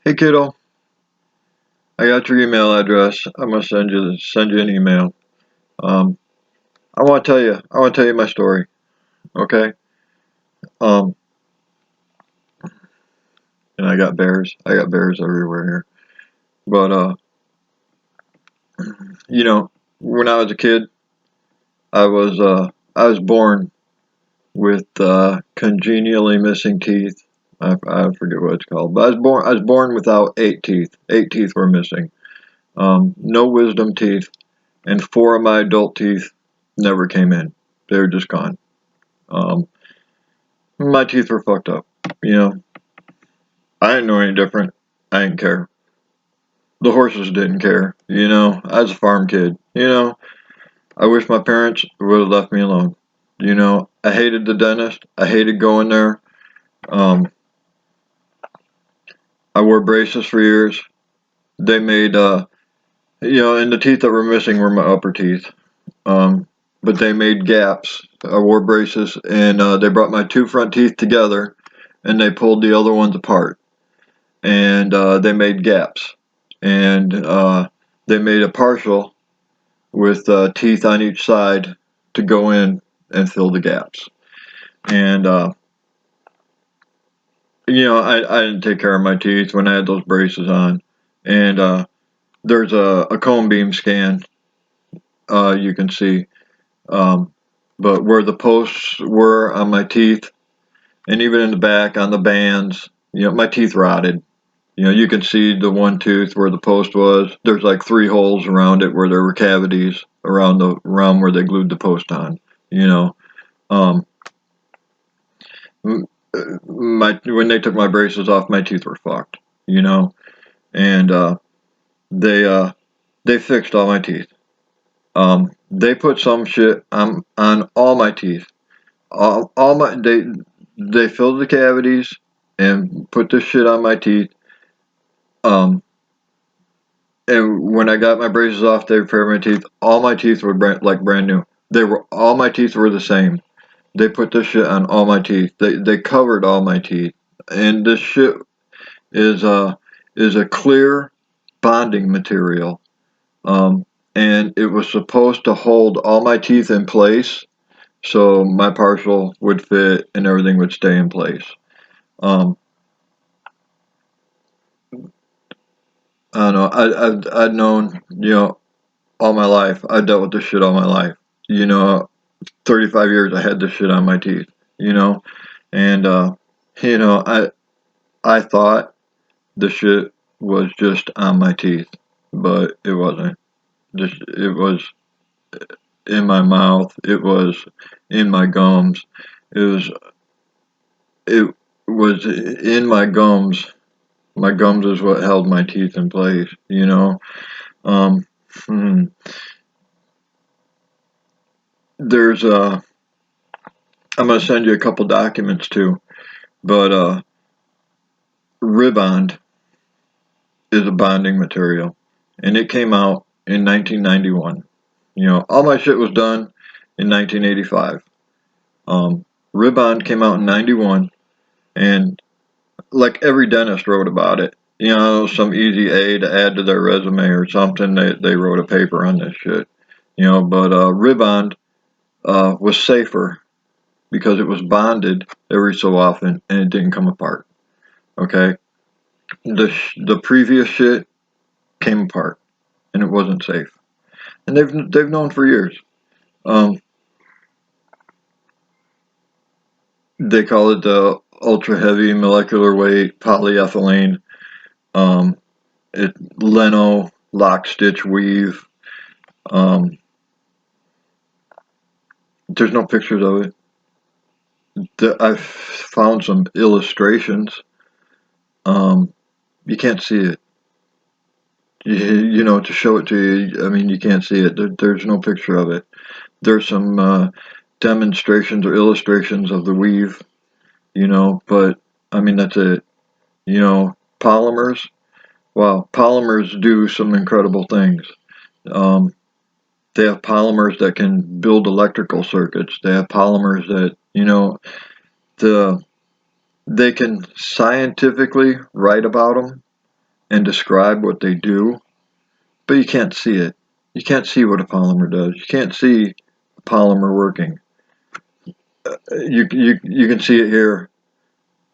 Hey kiddo, I got your email address. I'm gonna send you an email. Um, I want to tell you my story. Okay. Um, and I got bears. I got bears everywhere here. But you know, when I was a kid, I was born with congenially missing teeth. I forget what it's called, but I was born without 8 teeth. 8 teeth were missing. No wisdom teeth, and 4 of my adult teeth never came in. They were just gone. Um, my teeth were fucked up. You know, I didn't know any different. I didn't care. The horses didn't care. I was a farm kid. I wish my parents would have left me alone. I hated the dentist. I hated going there. Um, I wore braces for years. They made, and the teeth that were missing were my upper teeth. Um, but they made gaps. I wore braces, and they brought my 2 front teeth together, and they pulled the other ones apart, and they made gaps, and they made a partial with teeth on each side to go in and fill the gaps. And I didn't take care of my teeth when I had those braces on. And there's a cone beam scan you can see, um, but where the posts were on my teeth, and even in the back on the bands, my teeth rotted. You can see the one tooth where the post was. There's like 3 holes around it where there were cavities around where they glued the post on. You know, um, my when they took my braces off, my teeth were fucked. You know, and they uh, they fixed all my teeth. They put some shit on all my teeth. All my they filled the cavities and put this shit on my teeth. Um, And when I got my braces off, they repaired my teeth. All my teeth were brand new. All my teeth were the same. They put this shit on all my teeth. They covered all my teeth. And this shit is a clear bonding material. Um, and it was supposed to hold all my teeth in place, so my partial would fit and everything would stay in place. Um, I don't know. I've known all my life. I dealt with this shit all my life. You know, 35 years I had this shit on my teeth, you know, and you know, I thought the shit was just on my teeth, but it wasn't. Just it was in my mouth. It was in my gums. It was it was in my gums. My gums is what held my teeth in place. Um, hmm, there's I'm gonna send you a couple documents too, but Ribond is a bonding material, and it came out in 1991. All my shit was done in 1985. Ribond came out in 91, and like every dentist wrote about it. Some easy A to add to their resume or something. They wrote a paper on this shit. But Ribond was safer because it was bonded every so often and it didn't come apart. Okay, the previous shit came apart and it wasn't safe, and they've known for years. Um, they call it the ultra heavy molecular weight polyethylene. Um, it Leno lock stitch weave. Um, there's no pictures of it. I've found some illustrations. Um, you can't see it. To show it to you, I mean, you can't see it. There's no picture of it. There's some demonstrations or illustrations of the weave, but I mean, that's it. Polymers. Wow, polymers do some incredible things. Um, they have polymers that can build electrical circuits. They have polymers that, the they can scientifically write about them, and describe what they do, but you can't see it. You can't see what a polymer does. You can't see a polymer working. You can see it here.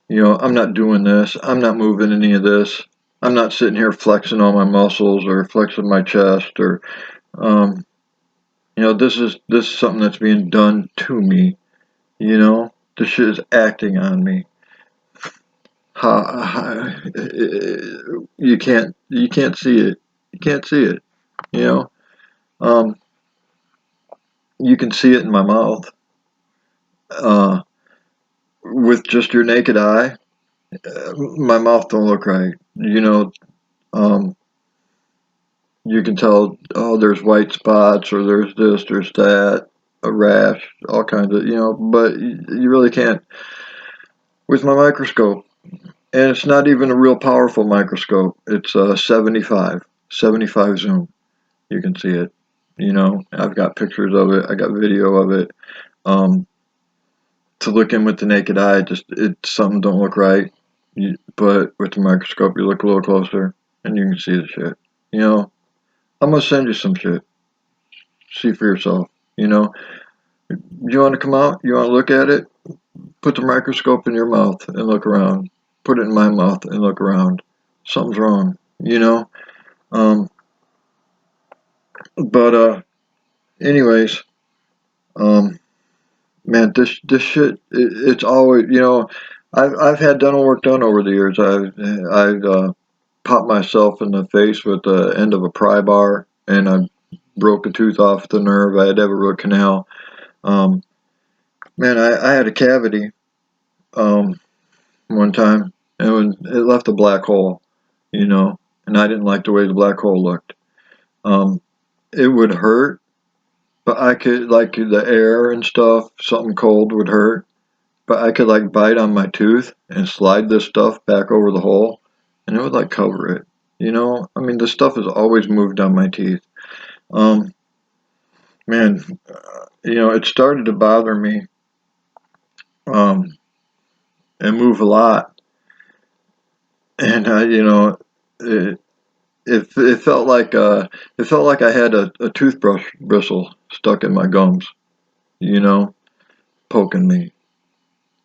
You know, I'm not doing this. I'm not moving any of this. I'm not sitting here flexing all my muscles or flexing my chest or um, you know, this is something that's being done to me. You know, this shit is acting on me. You can't see it. You can't see it. You know, um, you can see it in my mouth. Uh, with just your naked eye, my mouth don't look right. You know, um, you can tell. Oh, there's white spots, or there's this, there's that, a rash, all kinds of. You know, but you really can't with my microscope. And it's not even a real powerful microscope. It's a 75 zoom. You can see it. You know, I've got pictures of it. I got video of it. Um, to look in with the naked eye, just something don't look right. But with the microscope, you look a little closer, and you can see the shit. You know, I'm gonna send you some shit. See for yourself. You know, you want to come out? You want to look at it? Put the microscope in your mouth and look around. Put it in my mouth and look around. Something's wrong. You know. Um, but anyways, um, man, this shit, it's always, you know, I've had dental work done over the years. I've popped myself in the face with the end of a pry bar, and I broke a tooth off the nerve. I had to have a root canal. Um, man, I had a cavity um, one time, and it left a black hole, you know, and I didn't like the way the black hole looked. Um, it would hurt, but I could, like, the air and stuff, something cold would hurt, but I could, like, bite on my tooth and slide this stuff back over the hole, and it would, like, cover it. You know, I mean, this stuff has always moved on my teeth. Um, man, you know, it started to bother me um, and move a lot, and you know, it, it felt like I had a toothbrush bristle stuck in my gums. You know, poking me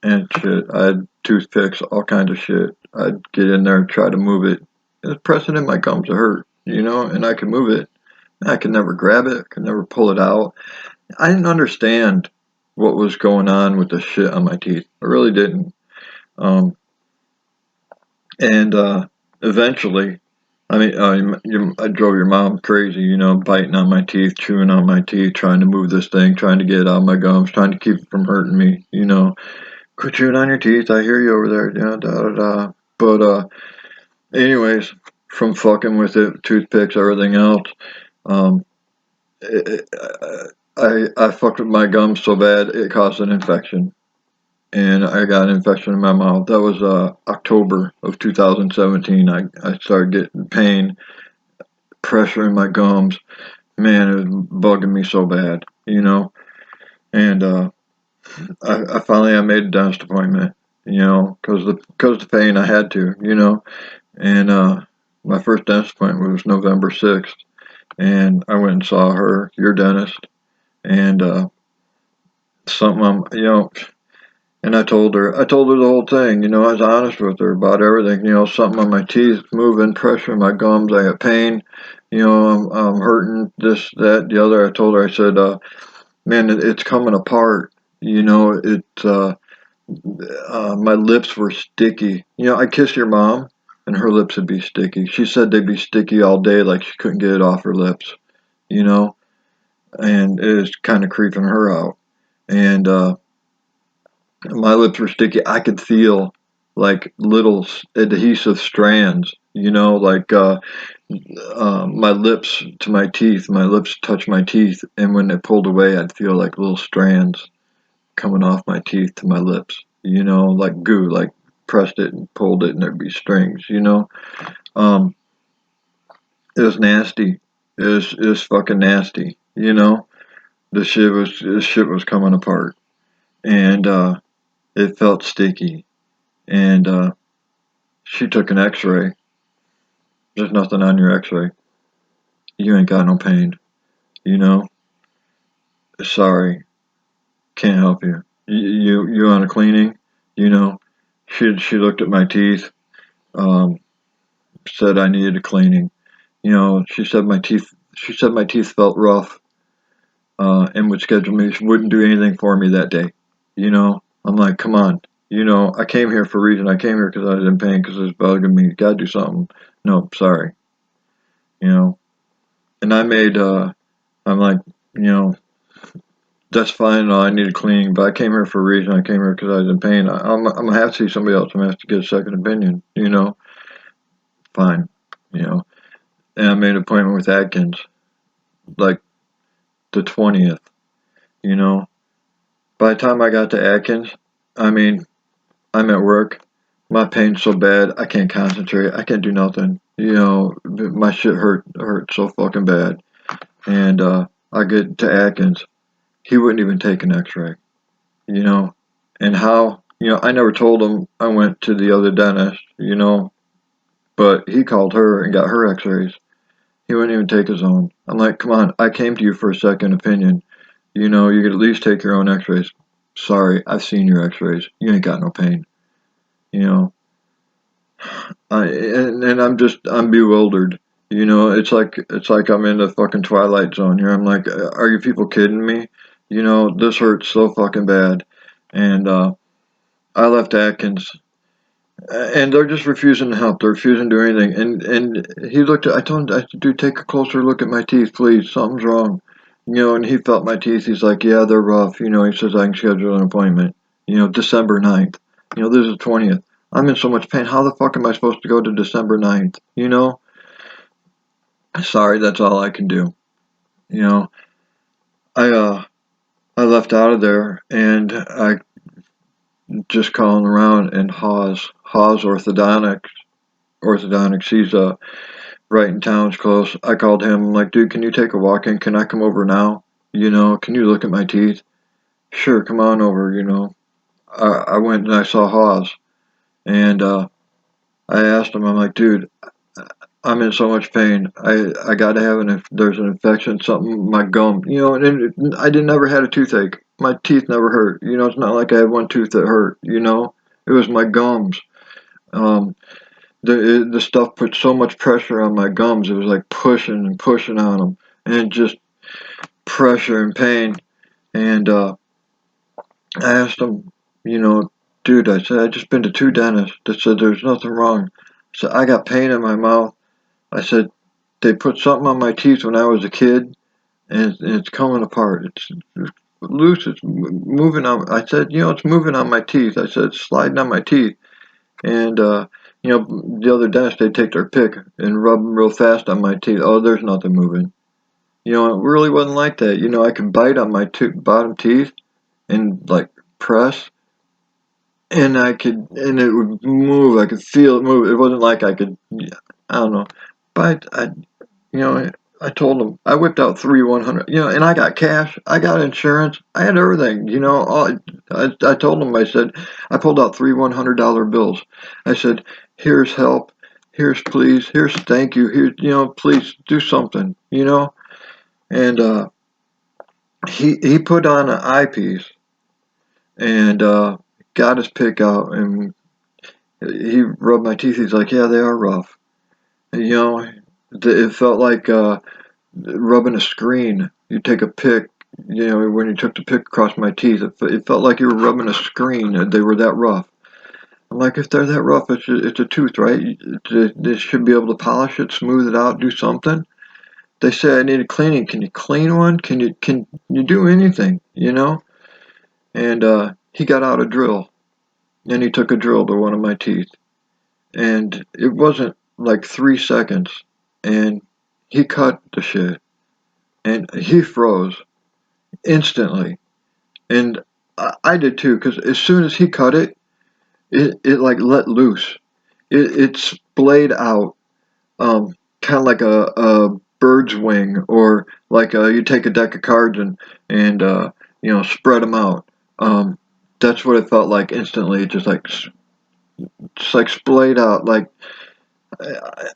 and shit. I had toothpicks, all kinds of shit. I'd get in there and try to move it. It was pressing in my gums. It hurt, you know, and I could move it. I could never grab it. I could never pull it out. I didn't understand what was going on with the shit on my teeth. I really didn't. Um, and eventually, I mean, I drove your mom crazy, you know, biting on my teeth, chewing on my teeth, trying to move this thing, trying to get it out of my gums, trying to keep it from hurting me, you know. Quit chewing on your teeth. I hear you over there. Yeah, da da da. But anyways, from fucking with it, toothpicks, everything else, um, it, I fucked with my gums so bad it caused an infection, and I got an infection in my mouth. That was October of 2017. I started getting pain, pressure in my gums. Man, it was bugging me so bad, you know. And I finally I made a dentist appointment, you know, because the pain I had to, you know. And my first dentist appointment was November 6th, and I went and saw her, your dentist, and something you know. And I told her the whole thing, you know. I was honest with her about everything, you know. Something on my teeth moving, pressure in my gums. I got pain, you know. I'm hurting, this, that, the other. I told her, I said, man, it's coming apart, you know. My lips were sticky. You know, I kiss your mom, and her lips would be sticky. She said they'd be sticky all day, like she couldn't get it off her lips. You know, and it was kind of creeping her out. And my lips were sticky. I could feel like little adhesive strands. You know, like my lips to my teeth. My lips touch my teeth, and when it pulled away, I'd feel like little strands coming off my teeth to my lips, you know, like goo, like pressed it and pulled it and there'd be strings, you know. Um, it was nasty. It was fucking nasty, you know. This shit was coming apart, and it felt sticky. And she took an X-ray, There's nothing on your x-ray. You ain't got no pain. You know? Sorry. Can't help you. You on a cleaning? You know? She looked at my teeth, um, said I needed a cleaning. You know, she said my teeth felt rough, and would schedule me. She wouldn't do anything for me that day. You know? I'm like, come on. You know, I came here for a reason. I came here because I was in pain because it was bugging me. Gotta do something. No, sorry. You know? And I'm like, you know, that's fine. I need a cleaning, but I came here for a reason. I came here because I was in pain. I'm gonna have to see somebody else. I'm gonna have to get a second opinion. You know, fine. You know, and I made an appointment with Atkins, like the 20th. You know, by the time I got to Atkins, I mean, I'm at work. My pain's so bad, I can't concentrate. I can't do nothing. You know, my shit hurt so fucking bad. And I get to Atkins, he wouldn't even take an X-ray. You know, and how, you know, I never told him I went to the other dentist, you know, but he called her and got her x-rays. He wouldn't even take his own. I'm like, come on, I came to you for a second opinion. You know, you could at least take your own x-rays. Sorry, I've seen your x-rays. You ain't got no pain. You know, and I'm bewildered. You know, it's like I'm in the fucking twilight zone here. I'm like, are you people kidding me? You know, this hurts so fucking bad. And I left Atkins, and they're just refusing to help. They're refusing to do anything. And he looked at. I told him, I said, dude, take a closer look at my teeth, please. Something's wrong. You know, and he felt my teeth. He's like, yeah, they're rough. You know, he says I can schedule an appointment. You know, December 9th. You know, this is the 20th. I'm in so much pain. How the fuck am I supposed to go to December 9th? You know, sorry, that's all I can do. You know, I I left out of there, and I just calling around, and Haas Orthodontics. He's right in town. It's close. I called him. I'm like, dude, can you take a walk in? Can I come over now? You know, can you look at my teeth? Sure, come on over. You know, I went and I saw Haas, and I asked him. I'm like, dude, I'm in so much pain. I got to have there's an infection, something my gum. You know, and I didn't never had a toothache. My teeth never hurt. You know, it's not like I had one tooth that hurt. You know, it was my gums. Um, the stuff put so much pressure on my gums. It was like pushing and pushing on them, and just pressure and pain. And I asked him, you know, dude, I said, I just been to two dentists that said there's nothing wrong. So I got pain in my mouth. I said, they put something on my teeth when I was a kid, and it's coming apart. It's loose. It's moving on. I said, you know, it's moving on my teeth. I said, it's sliding on my teeth. And, you know, the other dentist, they take their pick and rub them real fast on my teeth. Oh, there's nothing moving. You know, it really wasn't like that. You know, I could bite on my bottom teeth and like press, and and it would move. I could feel it move. It wasn't like I could, I don't know. But you know, I told him I whipped out three 100. You know, and I got cash. I got insurance. I had everything. You know, I told him. I said I pulled out three $100 bills. I said, here's help. Here's please. Here's thank you. Here, you know, please do something. You know, and he put on an eyepiece and got his pick out, and he rubbed my teeth. He's like, yeah, they are rough. You know, it felt like rubbing a screen. You take a pick, you know, when you took the pick across my teeth, it felt like you were rubbing a screen. They were that rough. I'm like, if they're that rough, it's a tooth, right? They should be able to polish it, smooth it out, do something. They say I need a cleaning. Can you clean one? Can you do anything? You know? And he got out a drill, and he took a drill to one of my teeth, and it wasn't like 3 seconds, and he cut the shit, and he froze instantly, and I did too, because as soon as he cut it, it like let loose. It splayed out, kind of like a bird's wing, or like you take a deck of cards and you know, spread them out. That's what it felt like instantly. It just like splayed out. Like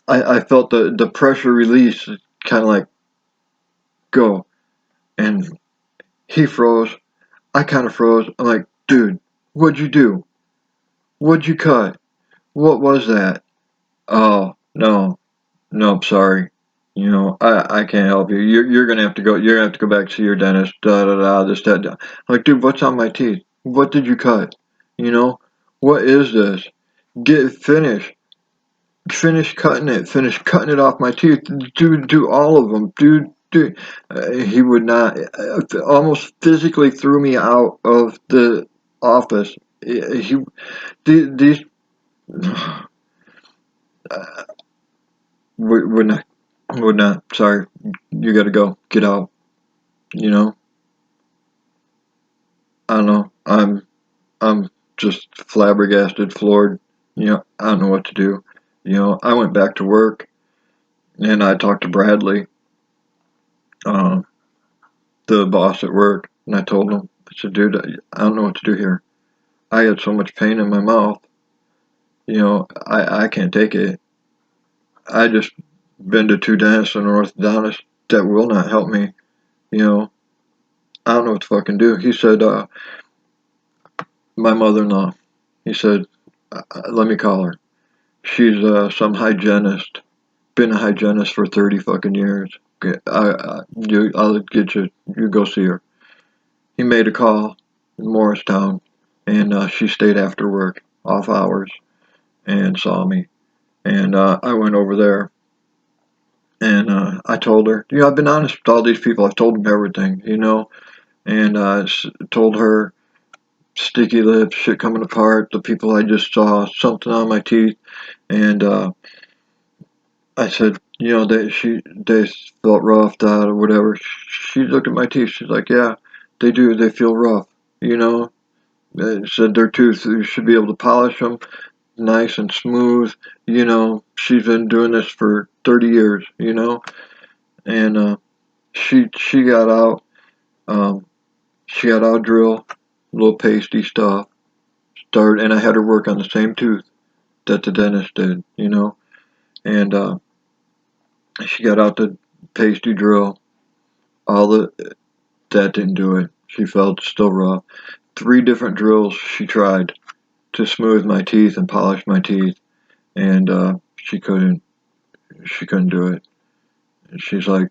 I felt the pressure release, kind of like go, and he froze. I kind of froze. I'm like, dude, what'd you do? What'd you cut? What was that? Oh, no, nope, sorry. I can't help you. You're gonna have to go. You're gonna have to go back to your dentist. Da da da. This that. Da. I'm like, dude, what's on my teeth? What did you cut? You know, what is this? Get finish. Finish cutting it. Finish cutting it off my teeth. Do all of them. Do. He would not. Almost physically threw me out of the office. These would not. Would not. Sorry. You got to go. Get out. You know. I don't know. I'm just flabbergasted, floored. I don't know what to do. I went back to work and I talked to Bradley, uh, the boss at work, and I told him, I said, dude, I don't know what to do here. I had so much pain in my mouth. I can't take it. I just been to 2 dentists and an orthodontist that will not help me. You know, I don't know what to fucking do. He said, my mother-in-law, he said, let me call her. She's some hygienist. Been a hygienist for 30 fucking years. Okay, I'll get you. You go see her. He made a call in Morristown, and she stayed after work, off hours, and saw me. And I went over there, and I told her, I've been honest with all these people. I've told them everything, and told her sticky lips, shit coming apart, the people I just saw, something on my teeth, and I said, they felt roughed out or whatever. She looked at my teeth. She's like, yeah, they do. They feel rough. You know, they said their tooth, you should be able to polish them nice and smooth. She's been doing this for 30 years. And she got out. Um, she got out a drill, little pasty stuff. Started, and I had her work on the same tooth that the dentist did. And she got out the pasty drill. All the That didn't do it. She felt still rough. 3 different drills she tried to smooth my teeth and polish my teeth, and she couldn't. She couldn't do it. And she's like,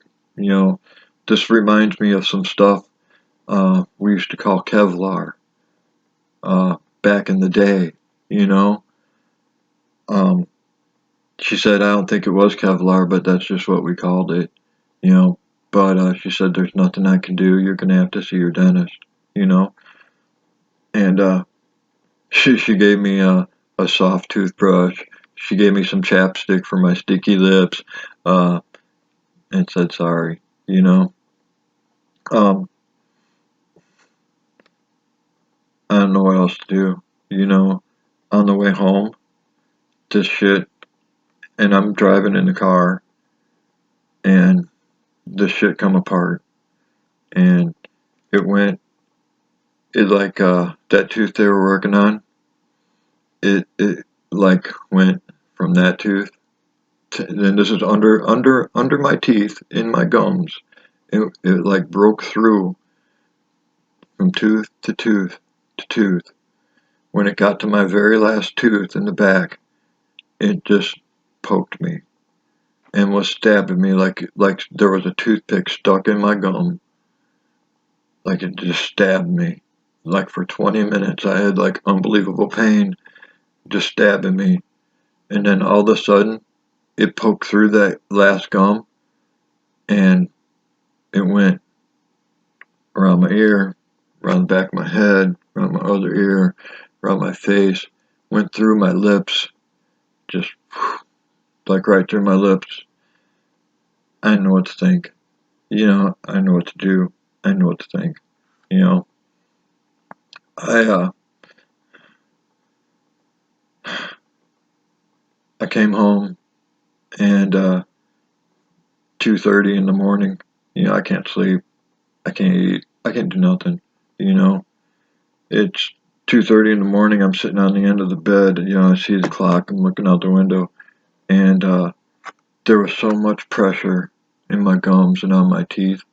this reminds me of some stuff we used to call Kevlar back in the day. You know. Um, she said, I don't think it was Kevlar, but that's just what we called it. You know. But she said, there's nothing I can do. You're gonna have to see your dentist. You know. And she gave me a soft toothbrush. She gave me some chapstick for my sticky lips, uh, and said sorry. You know, um, I don't know what else to do. On the way home, this shit, and I'm driving in the car, and this shit come apart, and it went. It like that tooth they were working on. It like went from that tooth. And this is under my teeth in my gums. It like broke through from tooth to tooth to tooth. When it got to my very last tooth in the back, it just poked me and was stabbing me like there was a toothpick stuck in my gum. Like it just stabbed me. Like for 20 minutes I had like unbelievable pain just stabbing me. And then all of a sudden it poked through that last gum and it went around my ear, around the back of my head, around my other ear, around my face, went through my lips, just like right through my lips. I didn't know what to think. I didn't know what to do. I didn't know what to think. You know, I I came home and 2:30 in the morning. I can't sleep. I can't eat. I can't do nothing. You know, it's 2:30 in the morning. I'm sitting on the end of the bed. I see the clock. I'm looking out the window. and there was so much pressure in my gums and on my teeth.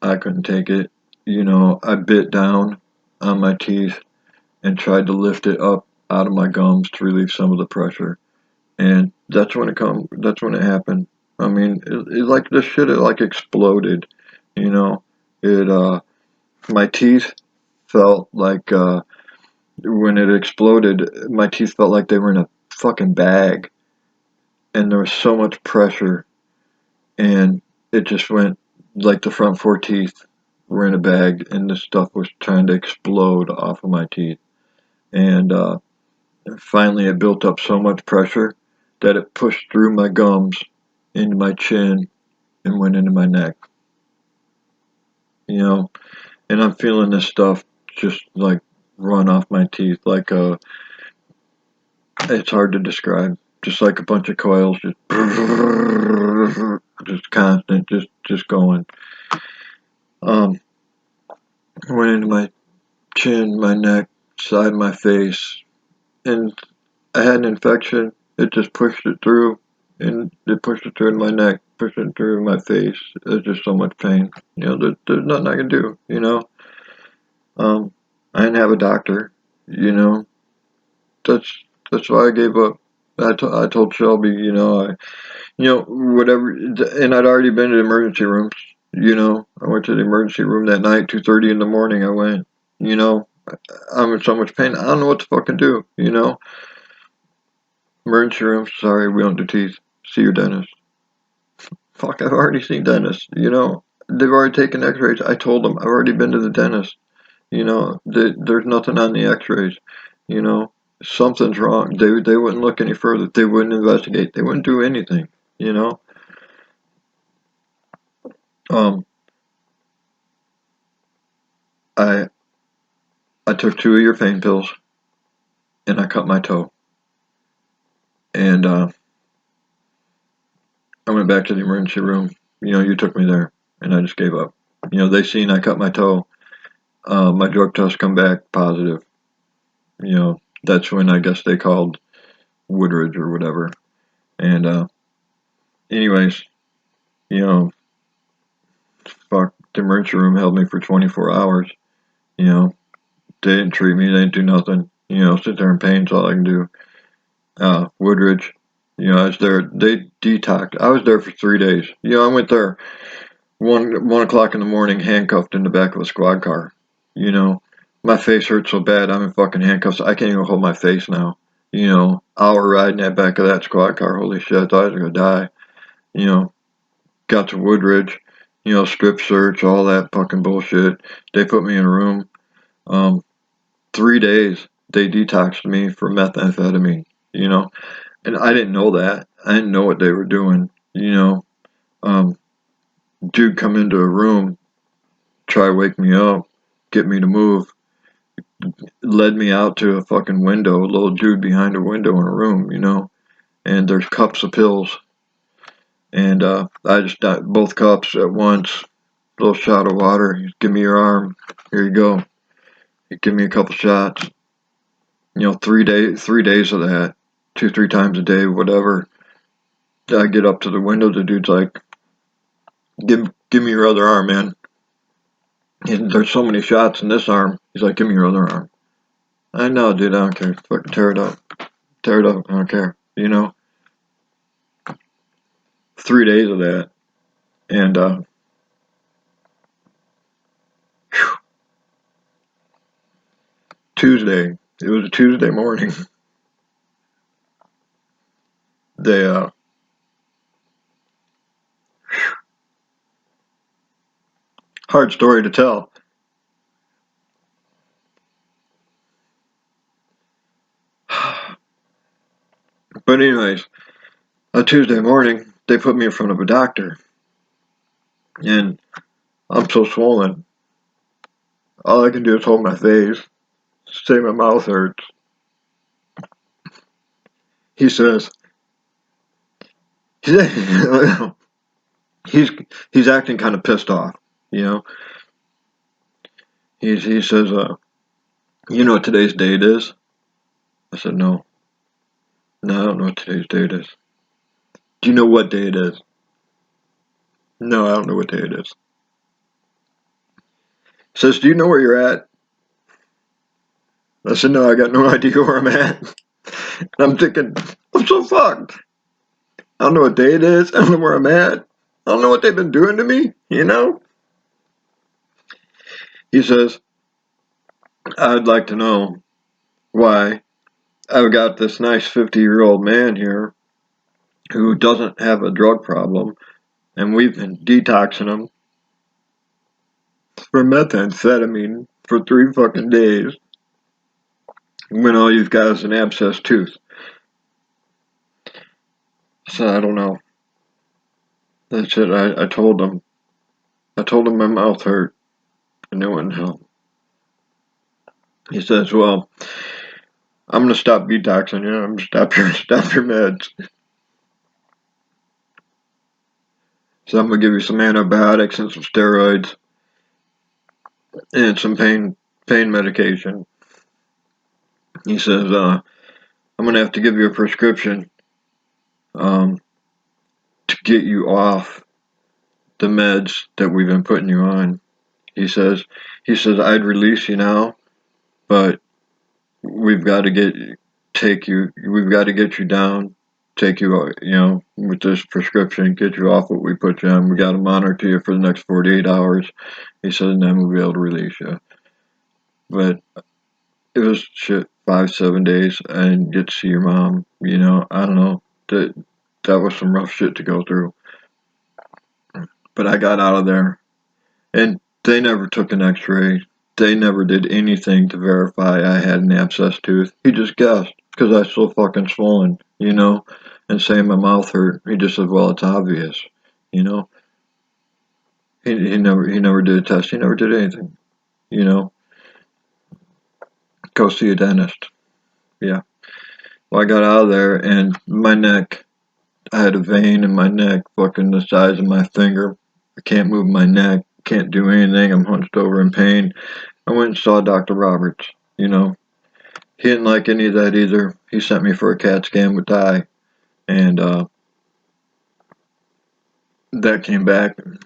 I couldn't take it. I bit down on my teeth and tried to lift it up out of my gums to relieve some of the pressure. And that's when it happened. I mean, it like this shit, it like exploded. You know, it my teeth felt like when it exploded, my teeth felt like they were in a fucking bag, and there was so much pressure, and it just went like the front four teeth were in a bag, and this stuff was trying to explode off of my teeth. And finally, it built up so much pressure that it pushed through my gums into my chin and went into my neck. You know, and I'm feeling this stuff just like run off my teeth like it's hard to describe. Just like a bunch of coils, just constant, just going. Um, went into my chin, my neck, side of my face, and I had an infection. It just pushed it through, and it pushed it through my neck, pushed it through my face. There's just so much pain. There's nothing I can do. I didn't have a doctor. You know, that's that's why I gave up. I told Shelby, whatever, and I'd already been to the emergency rooms. I went to the emergency room that night, 2:30 in the morning. I went. You know, I'm in so much pain. I don't know what to fucking do. Emergency room. Sorry, we don't do teeth. See your dentist. Fuck, I've already seen dentists. They've already taken X-rays. I told them I've already been to the dentist. There's nothing on the X-rays. You know, something's wrong. They wouldn't look any further. They wouldn't investigate. They wouldn't do anything. You know. Um, I I took 2 of your pain pills and I cut my toe. And I went back to the emergency room. You took me there, and I just gave up. They seen I cut my toe. My drug tests come back positive. That's when I guess they called Woodridge or whatever. And anyways, you know, fuck, the emergency room held me for 24 hours. You know, they didn't treat me. They didn't do nothing. Sit there in pain's all I can do. Woodridge, I was there. They detoxed. I was there for 3 days. I went there 1 o'clock in the morning, handcuffed in the back of a squad car. My face hurts so bad. I'm in fucking handcuffs. I can't even hold my face now. Hour riding that back of that squad car. Holy shit, I thought I was gonna die. You know, got to Woodridge. Strip search, all that fucking bullshit. They put me in a room. 3 days. They detoxed me for methamphetamine. And I didn't know that. I didn't know what they were doing. Um, dude come into a room, try to wake me up, get me to move, led me out to a fucking window, a little dude behind a window in a room, and there's cups of pills. And I just got both cups at once, little shot of water. Give me your arm. Here you go. Give me a couple shots. 3 days of that, 2, 3 times a day, whatever. I get up to the window. The dude's like, give me your other arm, man. And there's so many shots in this arm. He's like, give me your other arm. I know, dude. I don't care. Fucking tear it up. Tear it up. I don't care. 3 days of that. And Tuesday. It was a Tuesday morning. They hard story to tell. But anyways, a Tuesday morning, they put me in front of a doctor, and I'm so swollen. All I can do is hold my face. Say my mouth hurts. He says he's he's acting kind of pissed off. You know, he says, you know what today's date is? I said no. No, I don't know what today's date is. Do you know what day it is? No, I don't know what day it is. Says, do you know where you're at? I said, no, I got no idea where I'm at. And I'm thinking, I'm so fucked. I don't know what day it is. I don't know where I'm at. I don't know what they've been doing to me, you know? He says, I'd like to know why I've got this nice 50-year-old man here who doesn't have a drug problem, and we've been detoxing him for methamphetamine for 3 fucking days when all you've got is an abscessed tooth. So I don't know. That's it. I told him. I told him my mouth hurt, and it wouldn't help. He says, well, I'm going to stop detoxing you. I'm going to stop your meds. So I'm going to give you some antibiotics and some steroids and some pain medication. He says, I'm going to have to give you a prescription to get you off the meds that we've been putting you on. He says, I'd release you now, but we've got to get you down, take you, with this prescription, get you off what we put you on. We got to monitor you for the next 48 hours. He said, and then we'll be able to release you. But it was shit, 5-7 days. I didn't get to see your mom. I don't know. That was some rough shit to go through. But I got out of there, and they never took an x-ray. They never did anything to verify I had an abscessed tooth. He just guessed because I was so fucking swollen, and saying my mouth hurt. He just said, well, it's obvious, you know. He never did a test. He never did anything, you know. Go see a dentist. Yeah. Well, I got out of there, and my neck, I had a vein in my neck fucking the size of my finger. I can't move my neck, can't do anything. I'm hunched over in pain. I went and saw Dr. Roberts, He didn't like any of that either. He sent me for a CAT scan with dye, and that came back. He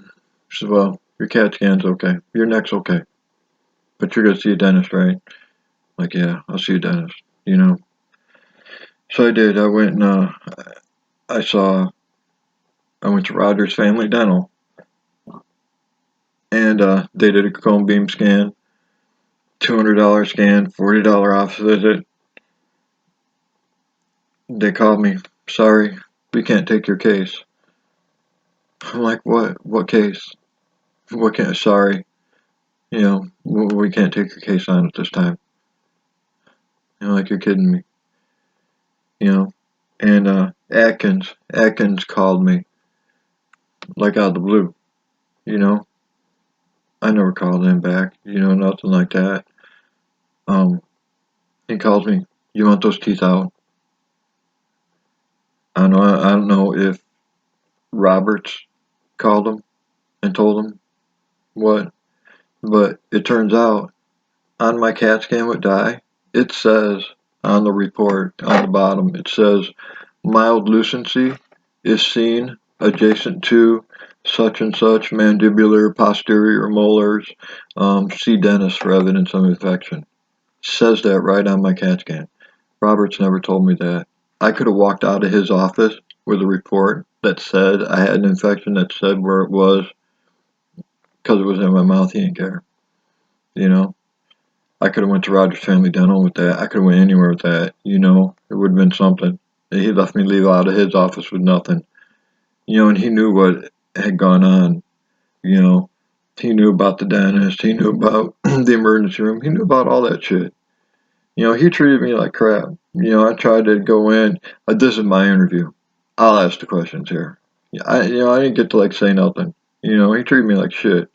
said, well, your CAT scan's okay. Your neck's okay. But you're going to see a dentist, right? Like, yeah, I'll see a dentist, So I did. I went and I went to Rogers Family Dental, and they did a cone beam scan, $200 scan, $40 office visit. They called me, sorry, we can't take your case. I'm like, what? What case? What can't, sorry, we can't take your case on at this time. Like you're kidding me, And Atkins called me, like out of the blue, I never called him back, nothing like that. He calls me, you want those teeth out? I don't know if Roberts called him and told him what, but it turns out on my CAT scan with dye, it says on the report on the bottom, it says mild lucency is seen adjacent to such and such mandibular posterior molars. See dentist for evidence of infection. It says that right on my CAT scan. Roberts never told me that. I could have walked out of his office with a report that said I had an infection, that said where it was, because it was in my mouth. He didn't care. I could have went to Rogers Family Dental with that. I could have went anywhere with that. It would have been something. He left me leave out of his office with nothing. And he knew what had gone on. He knew about the dentist. He knew about the emergency room. He knew about all that shit. He treated me like crap. I tried to go in. This is my interview. I'll ask the questions here. I didn't get to say nothing. He treated me like shit.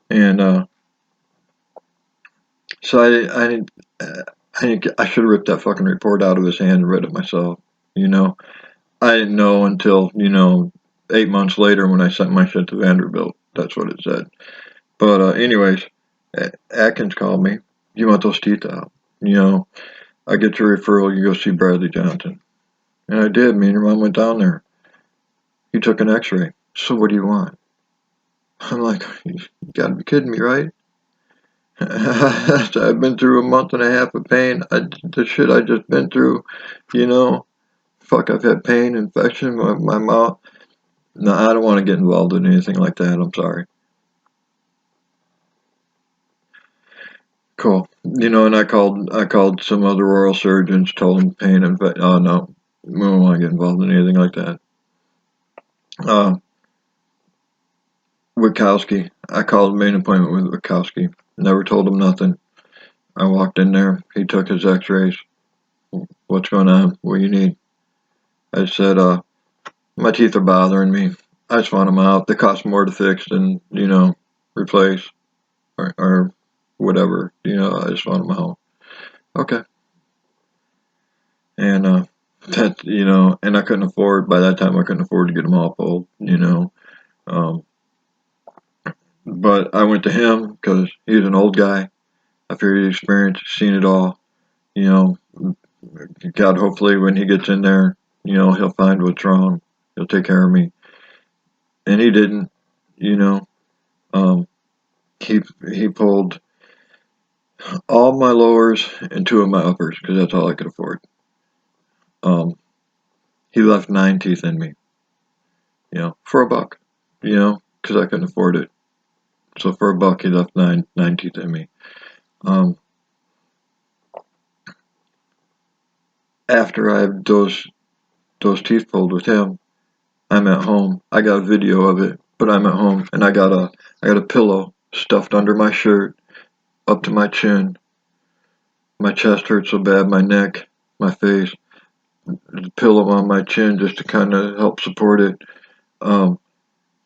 And so I should have ripped that fucking report out of his hand and read it myself. I didn't know until 8 months later when I sent my shit to Vanderbilt. That's what it said. But anyways, Atkins called me. You want those teeth out? I get your referral. You go see Bradley Johnson. And I did. Me and your mom went down there. He took an x-ray. So what do you want? I'm like, you gotta be kidding me, right? I've been through a month and a half of pain. The shit I just been through, you know. Fuck, I've had pain, infection in my mouth. No, I don't want to get involved in anything like that. I'm sorry. Cool. And I called some other oral surgeons, told them pain and oh no, we don't want to get involved in anything like that. Uh, Witkowski. I called made an appointment with Witkowski. Never told him nothing. I walked in there. He took his X-rays. What's going on? What do you need? I said, my teeth are bothering me. I just want them out. They cost more to fix than replace or whatever. I just want them out. Okay. And and I couldn't afford, by that time I couldn't afford to get them all pulled. Um, but I went to him because he's an old guy. I figured he's experienced, seen it all. You know, God, hopefully when he gets in there, he'll find what's wrong. He'll take care of me. And he didn't, you know. Um, he pulled all my lowers and two of my uppers because that's all I could afford. Um, he left 9 teeth in me, for a buck, because I couldn't afford it. So for a buck, he left nine teeth in me. After I had those teeth pulled with him, I'm at home. I got a video of it, but I'm at home and I got a pillow stuffed under my shirt up to my chin. My chest hurts so bad, my neck, my face. The pillow on my chin just to kind of help support it. Um,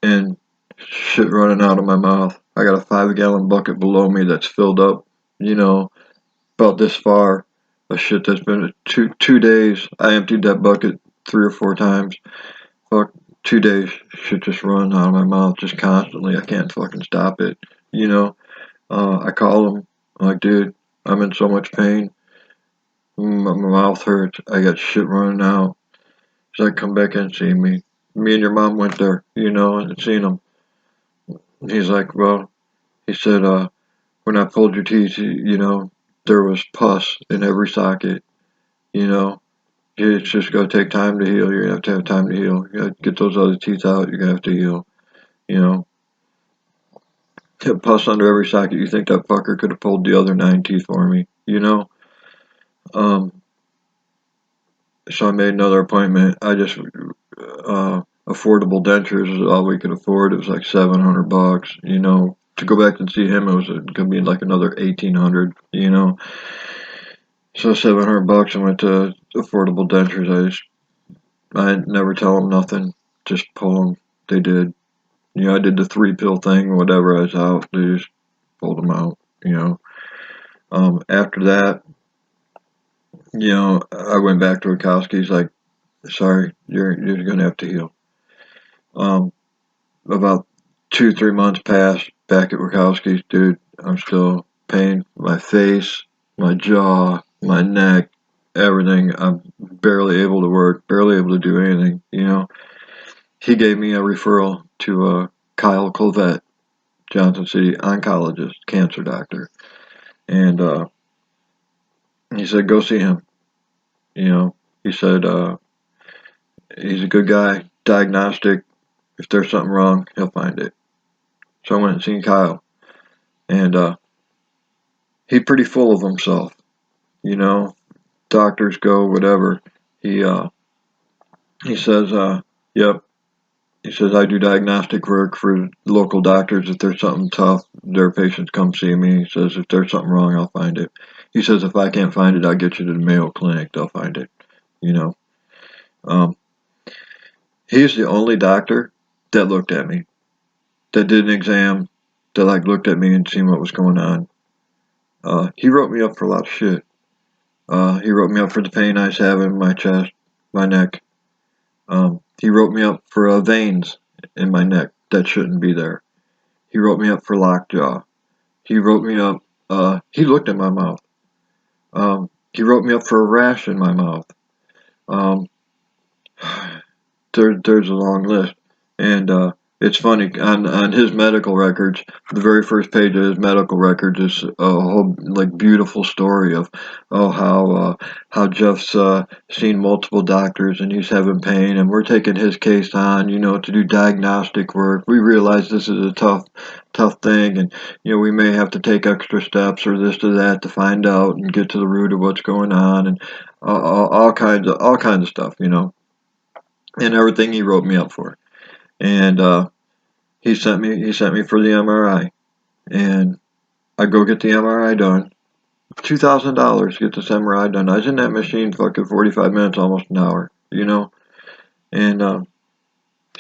and shit running out of my mouth. I got a 5-gallon bucket below me that's filled up, about this far. A shit that's been 2 days. I emptied that bucket 3 or 4 times. Fuck, 2 days. Shit just running out of my mouth just constantly. I can't fucking stop it. You know. I call him. I'm like, dude, I'm in so much pain. My mouth hurts. I got shit running out. He's like, come back and see me. Me and your mom went there, and seen him. He's like, well, he said, when I pulled your teeth, there was pus in every socket, you know. It's just gonna take time to heal. You're gonna have to have time to heal. You gotta get those other teeth out. You're gonna have to heal. You know, Get pus under every socket. You think that fucker could have pulled the other 9 teeth for me? Um, so I made another appointment. I just affordable dentures is all we could afford. It was like $700. To go back and see him, it was gonna be like another 1,800. So $700. I went to affordable dentures. I never tell them nothing. Just pull them. They did. I did the 3 pill thing. Whatever I was out, they just pulled them out. After that, I went back to Wachowski's. Like, sorry, you're gonna have to heal. About 2-3 months passed back at Wachowski's, dude. I'm still pain. My face, my jaw, my neck, everything. I'm barely able to work, barely able to do anything. He gave me a referral to Kyle Colvette, Johnson City oncologist, cancer doctor, and he said go see him. He said he's a good guy, diagnostic. If there's something wrong, he'll find it. So I went and seen Kyle, and he's pretty full of himself. Doctors go whatever. He says, yep. He says I do diagnostic work for local doctors. If there's something tough, their patients come see me. He says if there's something wrong, I'll find it. He says if I can't find it, I'll get you to the Mayo Clinic. They'll find it. You know. Um, he's the only doctor that looked at me, that did an exam, that like looked at me and seen what was going on. He wrote me up for a lot of shit. He wrote me up for the pain I was having in my chest, my neck. He wrote me up for veins in my neck that shouldn't be there. He wrote me up for lockjaw. He wrote me up. He looked at my mouth. He wrote me up for a rash in my mouth. Um, there's a long list, and it's funny on his medical records. The very first page of his medical records is a whole like beautiful story of how Jeff's seen multiple doctors and he's having pain, and we're taking his case on, to do diagnostic work. We realize this is a tough thing, and we may have to take extra steps or this or that to find out and get to the root of what's going on, and all kinds of stuff, and everything he wrote me up for. And he sent me for the MRI, and I go get the MRI done. $2,000 to get this MRI done. I was in that machine fucking 45 minutes, almost an hour. And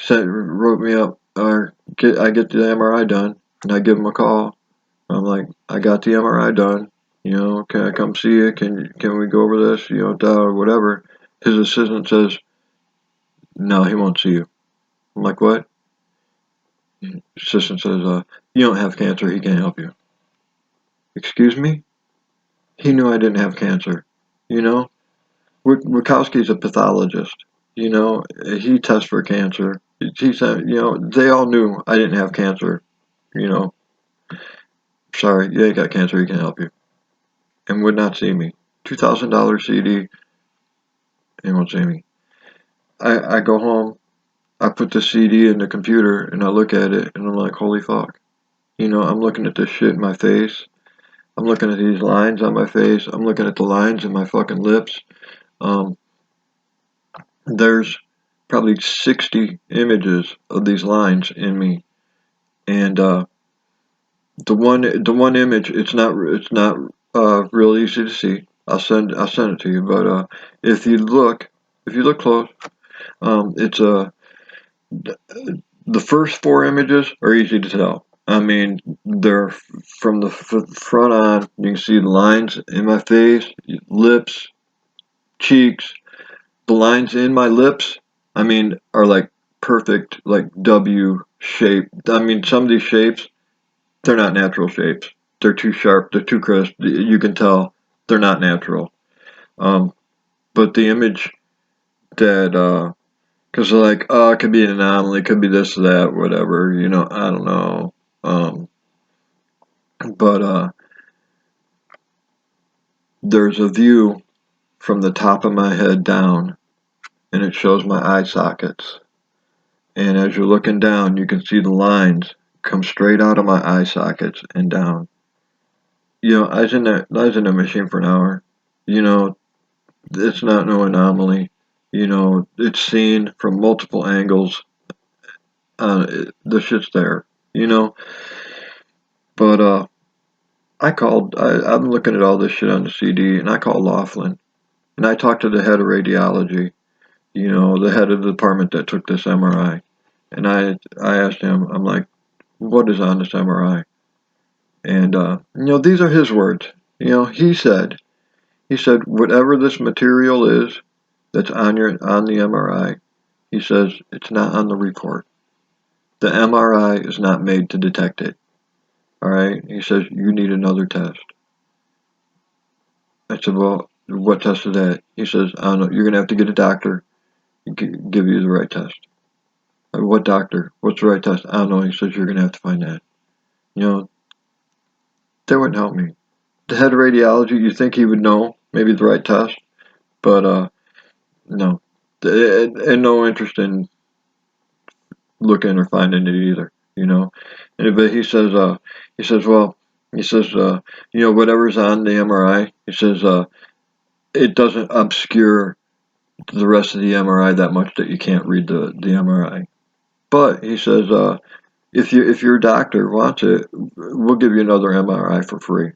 wrote me up. I get the MRI done, and I give him a call. I'm like, I got the MRI done. Can I come see you? Can we go over this? Or whatever. His assistant says, no, he won't see you. I'm like, what? Assistant says, you don't have cancer. He can't help you. Excuse me? He knew I didn't have cancer. You know, Wachowski's a pathologist. He tests for cancer. He said, they all knew I didn't have cancer. You know, sorry, you ain't got cancer. He can't help you. And would not see me. $2,000 CD. He won't see me. I go home. I put the CD in the computer and I look at it and I'm like, holy fuck. I'm looking at this shit in my face. I'm looking at these lines on my face. I'm looking at the lines in my fucking lips. Um, there's probably 60 images of these lines in me, and the one image, it's not real easy to see. I'll send it to you, but if you look close, it's the first four images are easy to tell. I mean, they're from the front on. You can see the lines in my face, lips, cheeks. The lines in my lips, I mean, are like perfect, like W shape. I mean, some of these shapes, they're not natural shapes. They're too sharp. They're too crisp. You can tell they're not natural. Um, but the image that, because like, it could be an anomaly, it could be this or that, whatever. I don't know. But there's a view from the top of my head down, and it shows my eye sockets. And as you're looking down, you can see the lines come straight out of my eye sockets and down. I was in that machine for an hour. You know, it's not no anomaly. It's seen from multiple angles. The shit's there. You know, but I'm looking at all this shit on the CD, and I called Laughlin, and I talked to the head of radiology. The head of the department that took this MRI, and I asked him. I'm like, what is on this MRI? And these are his words. He said whatever this material is that's on the MRI, he says it's not on the report. The MRI is not made to detect it. All right. He says you need another test. I said, well, what test is that? He says, I don't know. You're gonna have to get a doctor to give you the right test. What doctor? What's the right test? I don't know. He says you're gonna have to find that. You know, they wouldn't help me. The head of radiology, you think he would know maybe the right test, but no, and no interest in looking or finding it either. But he says, whatever's on the MRI, he says, it doesn't obscure the rest of the MRI that much that you can't read the MRI. But he says, if your doctor wants it, we'll give you another MRI for free.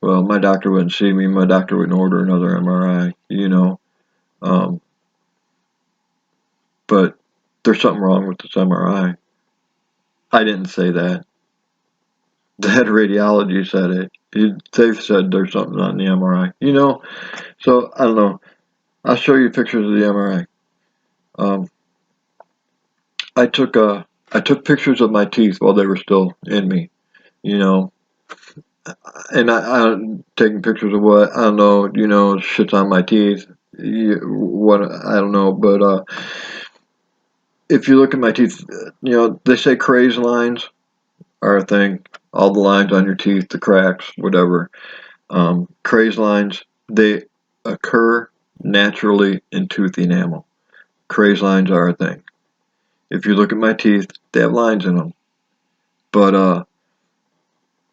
Well, my doctor wouldn't see me. My doctor wouldn't order another MRI. Um, but there's something wrong with this MRI. I didn't say that. The head of radiology said it. They've said there's something on the MRI. So I don't know. I'll show you pictures of the MRI. Um, I took pictures of my teeth while they were still in me. You know, and I'm taking pictures of what I don't know. Shit's on my teeth. What I don't know, but if you look at my teeth, they say craze lines are a thing. All the lines on your teeth, the cracks, whatever. Craze lines, they occur naturally in tooth enamel. Craze lines are a thing. If you look at my teeth, they have lines in them. But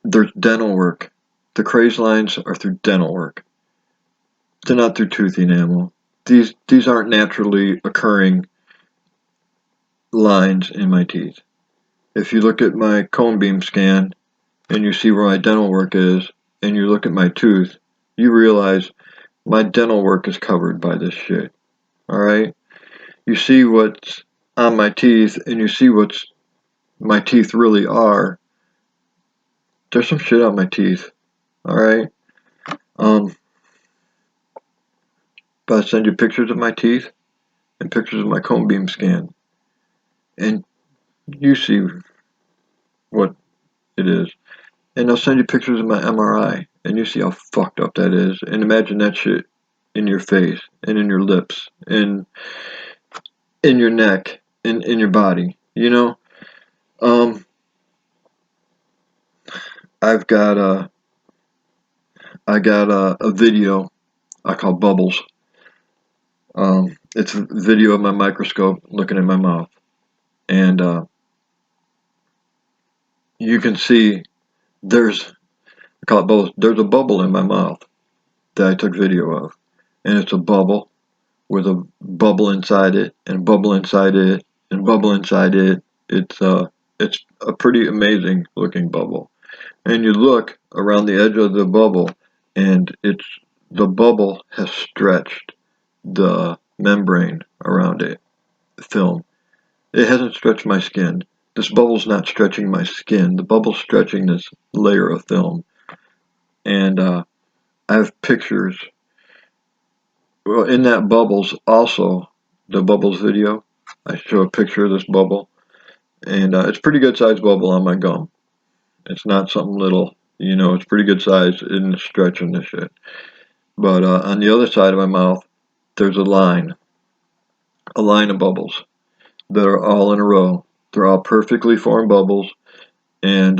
there's dental work. The craze lines are through dental work. They're not through tooth enamel. These aren't naturally occurring lines in my teeth. If you look at my cone beam scan and you see where my dental work is, and you look at my tooth, you realize my dental work is covered by this shit. Alright? You see what's on my teeth, and you see what's my teeth really are. There's some shit on my teeth. Alright? But I send you pictures of my teeth and pictures of my cone beam scan. And you see what it is. And I'll send you pictures of my MRI, and you see how fucked up that is. And imagine that shit in your face, and in your lips, and in your neck, and in your body. I've got a video I call Bubbles. It's a video of my microscope looking at my mouth, and you can see I call it Bubbles. There's a bubble in my mouth that I took video of, and it's a bubble with a bubble inside it, and a bubble inside it, and a bubble inside it. It's a pretty amazing looking bubble. And you look around the edge of the bubble, and the bubble has stretched the membrane around it, the film. It hasn't stretched my skin. This bubble's not stretching my skin. The bubble's stretching this layer of film. And I have pictures. Well, in that Bubbles, also, the Bubbles video, I show a picture of this bubble. And it's a pretty good sized bubble on my gum. It's not something little, it's pretty good size in the stretching this shit. But on the other side of my mouth, there's a line of bubbles that are all in a row. They're all perfectly formed bubbles, and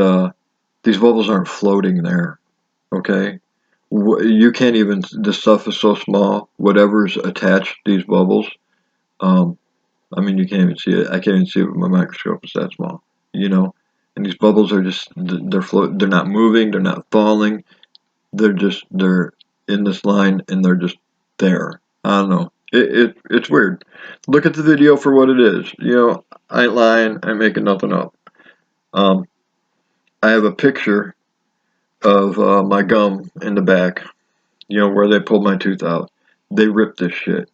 these bubbles aren't floating there, okay? You can't even, this stuff is so small, whatever's attached to these bubbles, you can't even see it. I can't even see it with my microscope, it's that small, And these bubbles are just, they're not moving, they're not falling, they're in this line, and they're just there. I don't know. It's weird. Look at the video for what it is. I ain't lying. I ain't making nothing up. I have a picture of my gum in the back. Where they pulled my tooth out. They ripped this shit,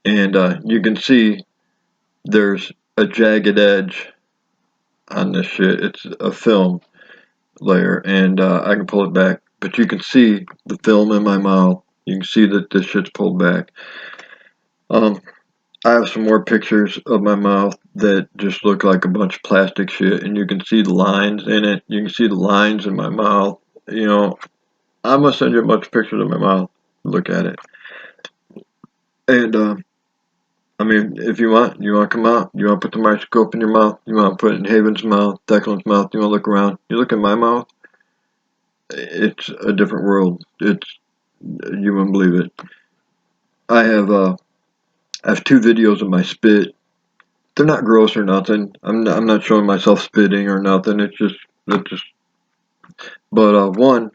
and you can see there's a jagged edge on this shit. It's a film layer, and I can pull it back, but you can see the film in my mouth. You can see that this shit's pulled back. I have some more pictures of my mouth that just look like a bunch of plastic shit, and you can see the lines in it. You can see the lines in my mouth. I'm gonna send you a bunch of pictures of my mouth. Look at it. And if you want to come out, you want to put the microscope in your mouth, you want to put it in Haven's mouth, Declan's mouth, you want to look around, you look at my mouth, it's a different world. You wouldn't believe it. I have 2 videos of my spit. They're not gross or nothing. I'm not showing myself spitting or nothing. It's just. But one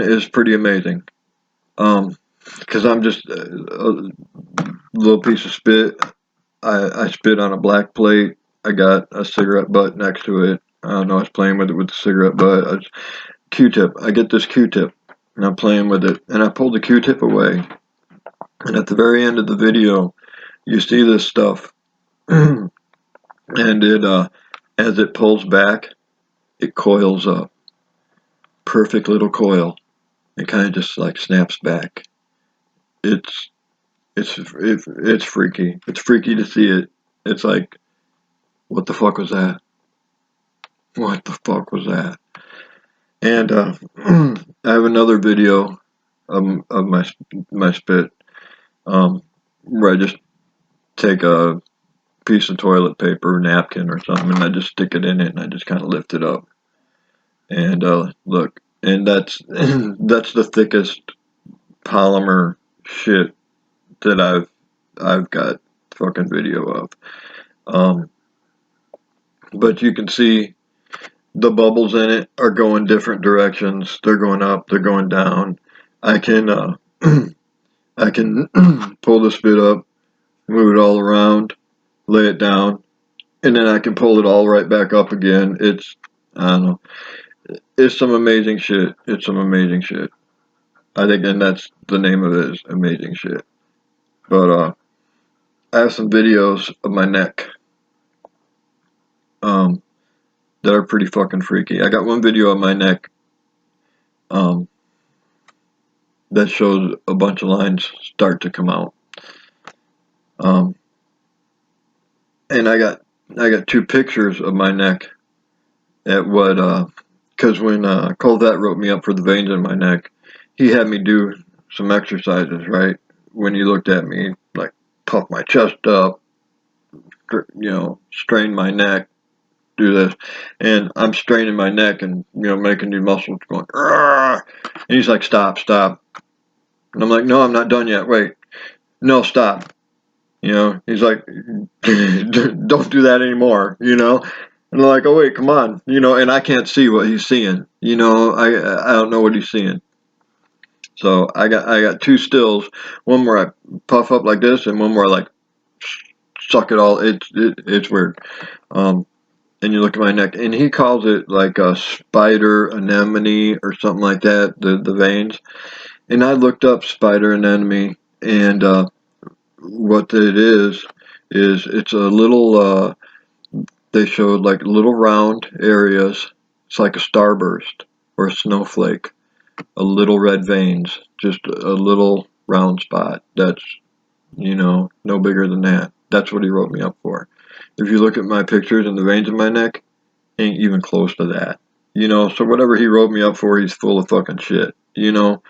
is pretty amazing. Because I'm just a little piece of spit. I spit on a black plate. I got a cigarette butt next to it. I don't know. I was playing with it with the cigarette butt. Q-tip. I get this Q-tip, and I'm playing with it, and I pull the Q-tip away. And at the very end of the video, you see this stuff, and it as it pulls back, it coils up. Perfect little coil. It kind of just like snaps back. It's freaky. It's freaky to see it. It's like, what the fuck was that? What the fuck was that? And I have another video of my spit, where I just take a piece of toilet paper, napkin, or something, and I just stick it in it, and I just kind of lift it up. And look, and that's that's the thickest polymer shit that I've got fucking video of. But you can see the bubbles in it are going different directions. They're going up, they're going down. I can I can pull the spit up, move it all around, lay it down, and then I can pull it all right back up again. I don't know. It's some amazing shit. It's some amazing shit. I think, and that's the name of it, is amazing shit. But I have some videos of my neck that are pretty fucking freaky. I got one video of my neck that shows a bunch of lines start to come out. And I got two pictures of my neck at what, because when Colvette wrote me up for the veins in my neck, he had me do some exercises, right? When he looked at me, like, puff my chest up, strain my neck, do this, and I'm straining my neck and, making these muscles going, Argh! And he's like, stop, and I'm like, no, I'm not done yet, wait, no, stop, he's like, don't do that anymore, and I'm like, oh wait, come on, and I can't see what he's seeing, I don't know what he's seeing. So I got two stills, one where I puff up like this, and one where I like suck it all. It's weird. And you look at my neck, and he calls it like a spider anemone or something like that. The veins, and I looked up spider anemone, and what it is it's a little. They showed like little round areas. It's like a starburst or a snowflake. A little red veins, just a little round spot. That's, no bigger than that. That's what he wrote me up for. If you look at my pictures and the veins in my neck, ain't even close to that. So whatever he wrote me up for, he's full of fucking shit. No,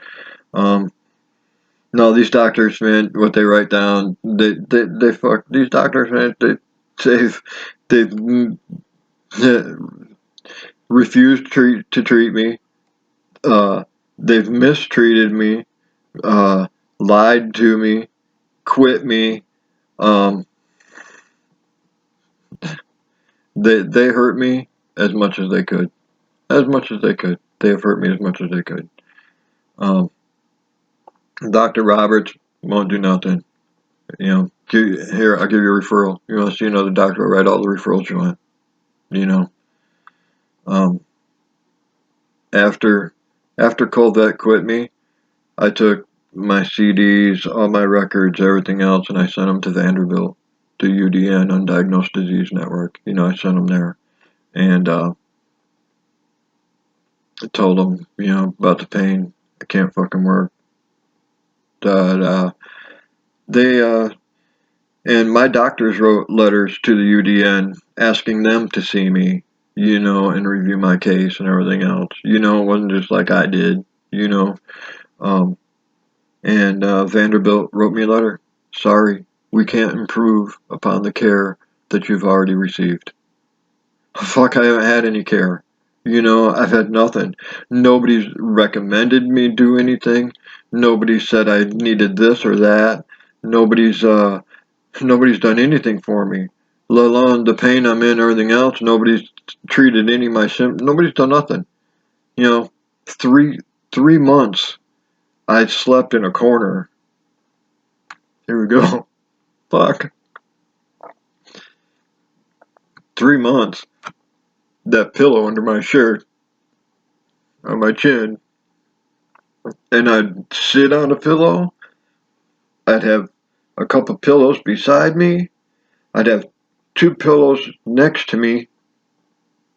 these doctors, man, what they write down, they fuck these doctors, man. They've refused to treat me. They've mistreated me. Lied to me, quit me. They hurt me as much as they could. As much as they could. They have hurt me as much as they could. Dr. Roberts won't do nothing. Here, I'll give you a referral. You want to see another doctor, I'll write all the referrals you want. After Colvette quit me, I took my CDs, all my records, everything else, and I sent them to Vanderbilt, to UDN, Undiagnosed Disease Network. I sent them there. And I told them, about the pain. I can't fucking work. They, and my doctors wrote letters to the UDN asking them to see me, and review my case and everything else. It wasn't just like I did, And Vanderbilt wrote me a letter. Sorry, we can't improve upon the care that you've already received. Fuck, I haven't had any care. I've had nothing. Nobody's recommended me do anything. Nobody said I needed this or that. Nobody's done anything for me. Let alone the pain I'm in, everything else. Nobody's treated any of my symptoms. Nobody's done nothing. 3 months I slept in a corner. Here we go. Fuck. 3 months. That pillow under my shirt, on my chin, and I'd sit on a pillow. I'd have a couple pillows beside me. I'd have 2 pillows next to me,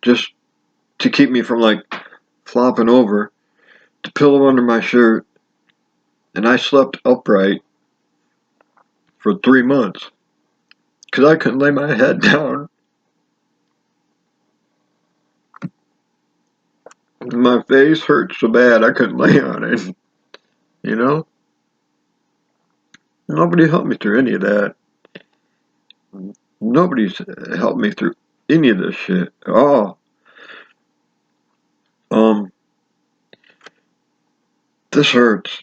just to keep me from like flopping over. The pillow under my shirt, and I slept upright for 3 months because I couldn't lay my head down. My face hurt so bad I couldn't lay on it. Nobody helped me through any of that. Nobody's helped me through any of this shit. Oh, um, this hurts.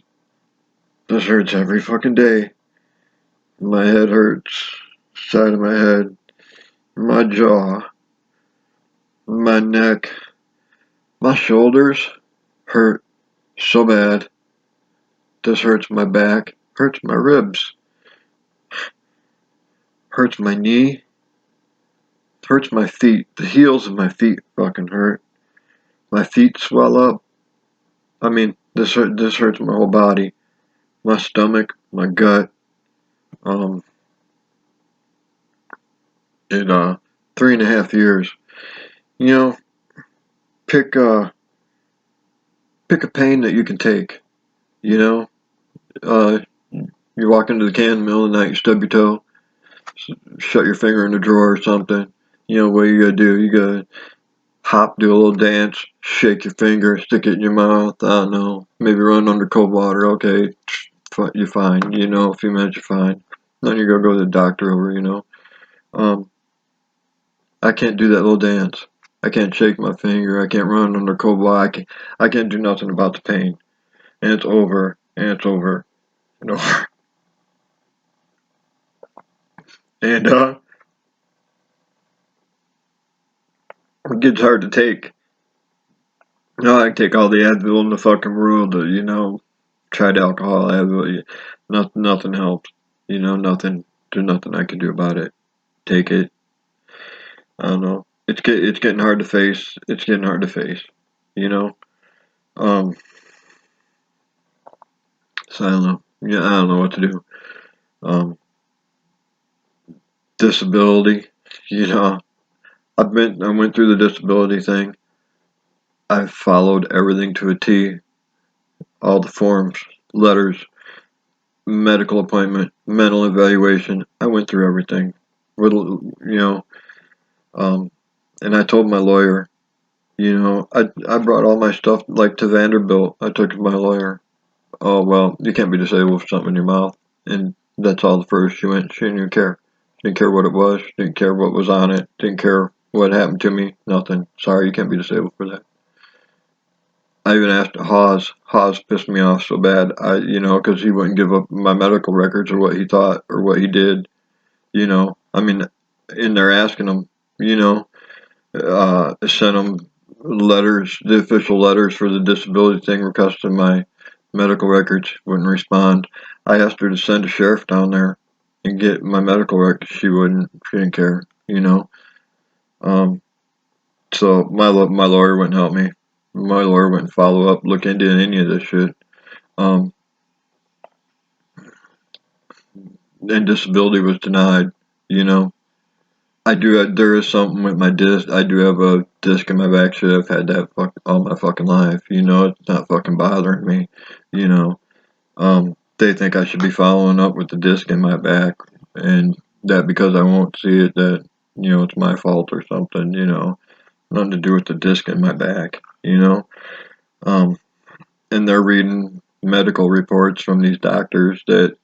This hurts every fucking day. My head hurts. Side of my head. My jaw. My neck. My shoulders hurt so bad. This hurts my back. Hurts my ribs. Hurts my knee. Hurts my feet. The heels of my feet fucking hurt. My feet swell up. I mean, this hurts my whole body. My stomach, my gut. Um, in 3.5 years. You know, pick pick a pain that you can take. You know, uh, you walk into the can in the middle of the night, you stub your toe, shut your finger in the drawer or something. You know what you gotta do? You gotta hop, do a little dance, shake your finger, stick it in your mouth. I don't know. Maybe run under cold water. Okay, you're fine. You know, a few minutes, you're fine. Then you go to the doctor over. You know, um, I can't do that little dance. I can't shake my finger. I can't run under cold water. I can't do nothing about the pain. And it's over. And it's over. You know. And it gets hard to take. You know, I take all the Advil in the fucking world. You know, tried alcohol, Advil. Nothing helps. You know, nothing. There's nothing I can do about it. Take it. I don't know. It's getting hard to face. It's getting hard to face. You know. Um. So I don't know. Yeah, I don't know what to do. Um. Disability. You know. I went through the disability thing. I followed everything to a T. All the forms, letters, medical appointment, mental evaluation. I went through everything. You know, um, and I told my lawyer, you know, I brought all my stuff like to Vanderbilt. I took to my lawyer. Oh well, you can't be disabled for something in your mouth, and that's all the first. She went. She didn't even care. Didn't care what it was. Didn't care what was on it. Didn't care what happened to me. Nothing. Sorry, you can't be disabled for that. I even asked Hawes. Hawes pissed me off so bad. You know, because he wouldn't give up my medical records or what he thought or what he did. You know, I mean, in there asking him, you know, sent him letters, the official letters for the disability thing requesting my medical records. Wouldn't respond. I asked her to send a sheriff down there and get my medical records. She wouldn't. She didn't care. You know. Um, so my lawyer wouldn't help me. My lawyer wouldn't follow up, look into any of this shit. Um, and disability was denied. You know. I do. There is something with my disc. I do have a disc in my back. Shit, I've had that all my fucking life. You know, it's not fucking bothering me. You know, they think I should be following up with the disc in my back, and that because I won't see it, that you know it's my fault or something. You know, nothing to do with the disc in my back. You know, um, and they're reading medical reports from these doctors that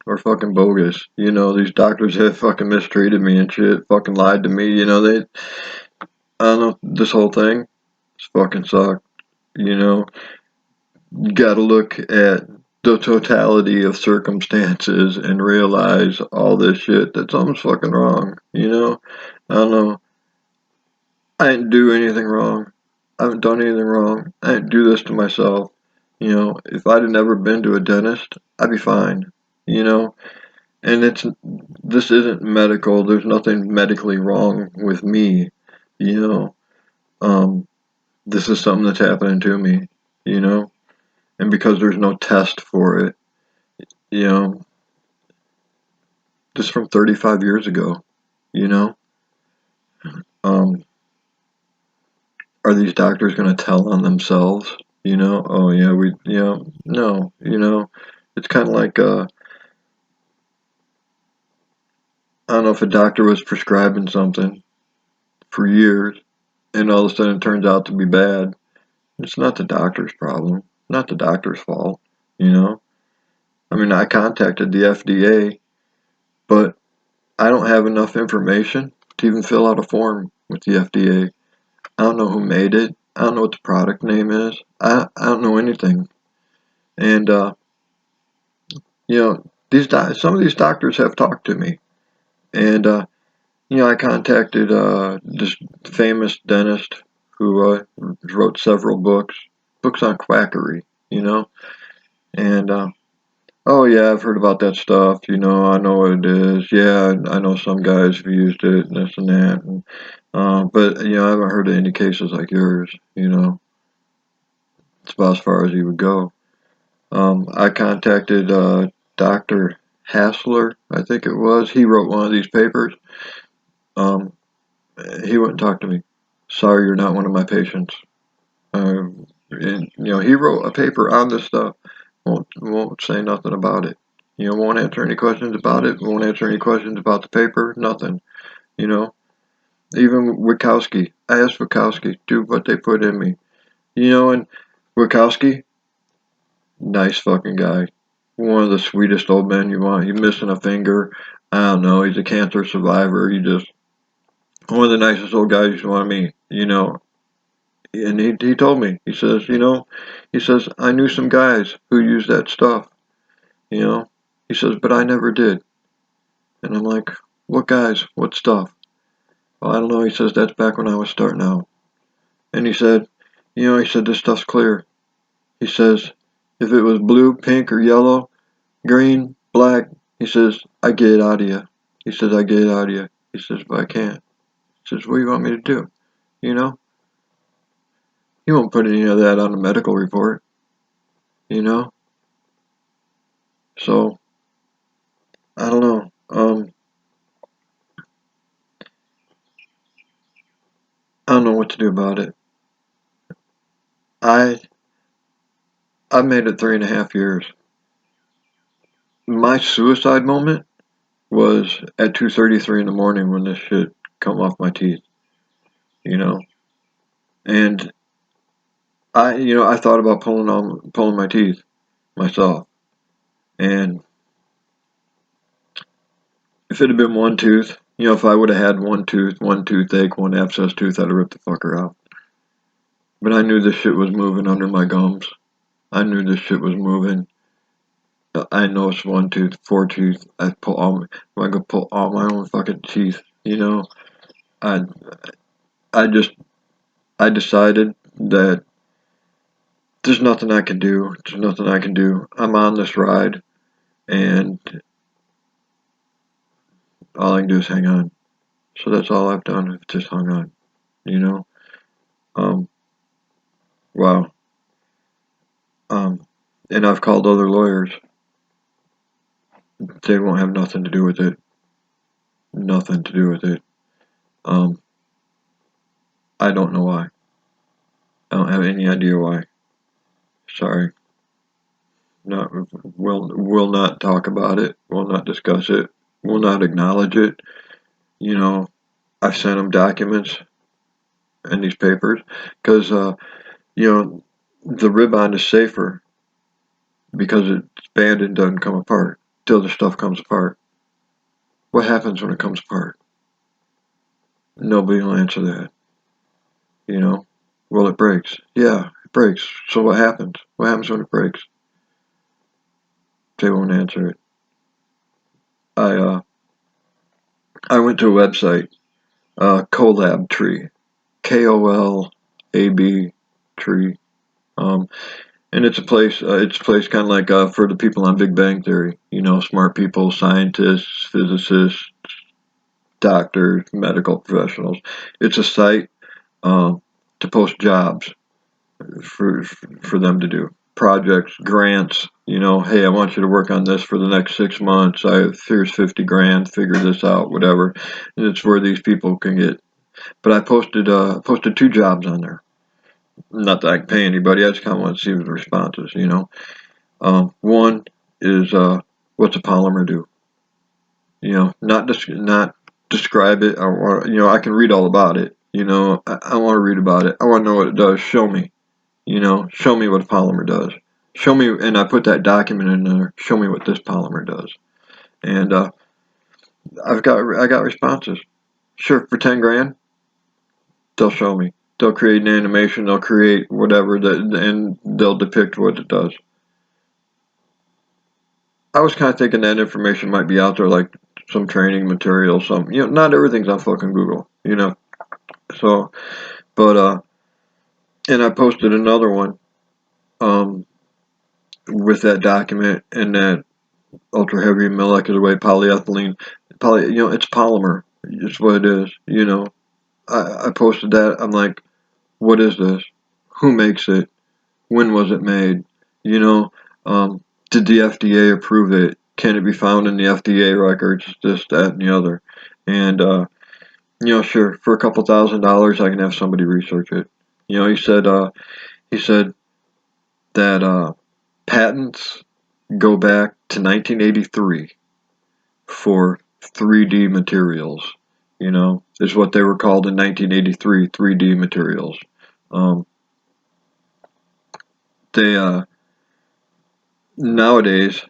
are fucking bogus. You know, these doctors have fucking mistreated me and shit, fucking lied to me. You know, I don't know, this whole thing it's fucking sucked. You know, you gotta look at the totality of circumstances and realize all this shit that something's fucking wrong. You know, I don't know. I didn't do anything wrong. I haven't done anything wrong. I didn't do this to myself. You know, if I'd have never been to a dentist, I'd be fine. You know, and this isn't medical. There's nothing medically wrong with me. You know, um, this is something that's happening to me. You know, and because there's no test for it, you know, just from 35 years ago, you know, um, are these doctors going to tell on themselves? You know, oh yeah, you know, no, you know, it's kind of like, I don't know if a doctor was prescribing something for years and all of a sudden it turns out to be bad. It's not the doctor's problem, not the doctor's fault, you know. I mean, I contacted the FDA, but I don't have enough information to even fill out a form with the FDA. I don't know who made it. I don't know what the product name is. I don't know anything. And some of these doctors have talked to me, and I contacted this famous dentist who wrote several books on quackery. And oh yeah, I've heard about that stuff. I know what it is. Yeah, I know some guys have used it, and this and that. But I haven't heard of any cases like yours. It's about as far as he would go. I contacted Dr. Hassler, I think it was. He wrote one of these papers. Um, he wouldn't talk to me. Sorry, you're not one of my patients. And he wrote a paper on this stuff. Won't say nothing about it. Won't answer any questions about it. Won't answer any questions about the paper. Nothing. Even Wachowski. I asked Wachowski, do what they put in me. And Wachowski, nice fucking guy. One of the sweetest old men you want. He's missing a finger. I don't know. He's a cancer survivor. One of the nicest old guys you want to meet. And he told me. He says, I knew some guys who used that stuff. He says, but I never did. And I'm like, what guys? What stuff? Well, I don't know. He says, that's back when I was starting out. And he said, this stuff's clear. He says, if it was blue, pink, or yellow, green, black, he says, I get it out of you. He says, I get it out of you. He says, but I can't. He says, what do you want me to do? He won't put any of that on a medical report. So, I don't know. I don't know what to do about it. I've made it 3.5 years. My suicide moment was at 2:33 in the morning when this shit come off my teeth. And I thought about pulling my teeth myself. And if it had been one tooth, if I would have had one toothache, one abscess tooth, I'd have ripped the fucker out. But I knew this shit was moving under my gums. I knew this shit was moving. I know it's one tooth, four teeth. I could pull all my own fucking teeth. I I decided that there's nothing I can do. There's nothing I can do. I'm on this ride, and all I can do is hang on. So that's all I've done. I've just hung on. You know. Wow. And I've called other lawyers. They won't have nothing to do with it. Nothing to do with it. I don't know why. I don't have any idea why. Sorry. Not will not talk about it. Will not discuss it. Will not acknowledge it. I've sent them documents and these papers because the ribbon is safer because it's banded and doesn't come apart till the stuff comes apart. What happens when it comes apart? Nobody will answer that. Well, it breaks. Yeah, it breaks. So what happens? What happens when it breaks? They won't answer it. I went to a website, Colab Tree, KOLAB Tree, and it's a place. It's a place kind of like for the people on Big Bang Theory. Smart people, scientists, physicists, doctors, medical professionals. It's a site to post jobs for them to do projects, grants. Hey, I want you to work on this for the next 6 months. Here's 50 grand. Figure this out, whatever. And it's where these people can get. But I posted 2 jobs on there. Not that I can pay anybody. I just kind of want to see the responses. One is what's a polymer do? Not describe it. I can read all about it. I want to read about it. I want to know what it does. Show me. Show me what a polymer does. Show me, and I put that document in there. Show me what this polymer does. And I got responses. Sure, for 10 grand, they'll show me. They'll create an animation. They'll create whatever and they'll depict what it does. I was kind of thinking that information might be out there, like some training material, not everything's on fucking Google, So, but and I posted another one, um, with that document and that ultra heavy molecular weight polyethylene, it's polymer. It's what it is. I posted that. I'm like, what is this? Who makes it? When was it made? You know, did the FDA approve it? Can it be found in the FDA records? This, that, and the other. And sure, for a couple $1,000, I can have somebody research it. He said that patents go back to 1983 for 3D materials. Is what they were called in 1983, 3D materials. Um, they Nowadays,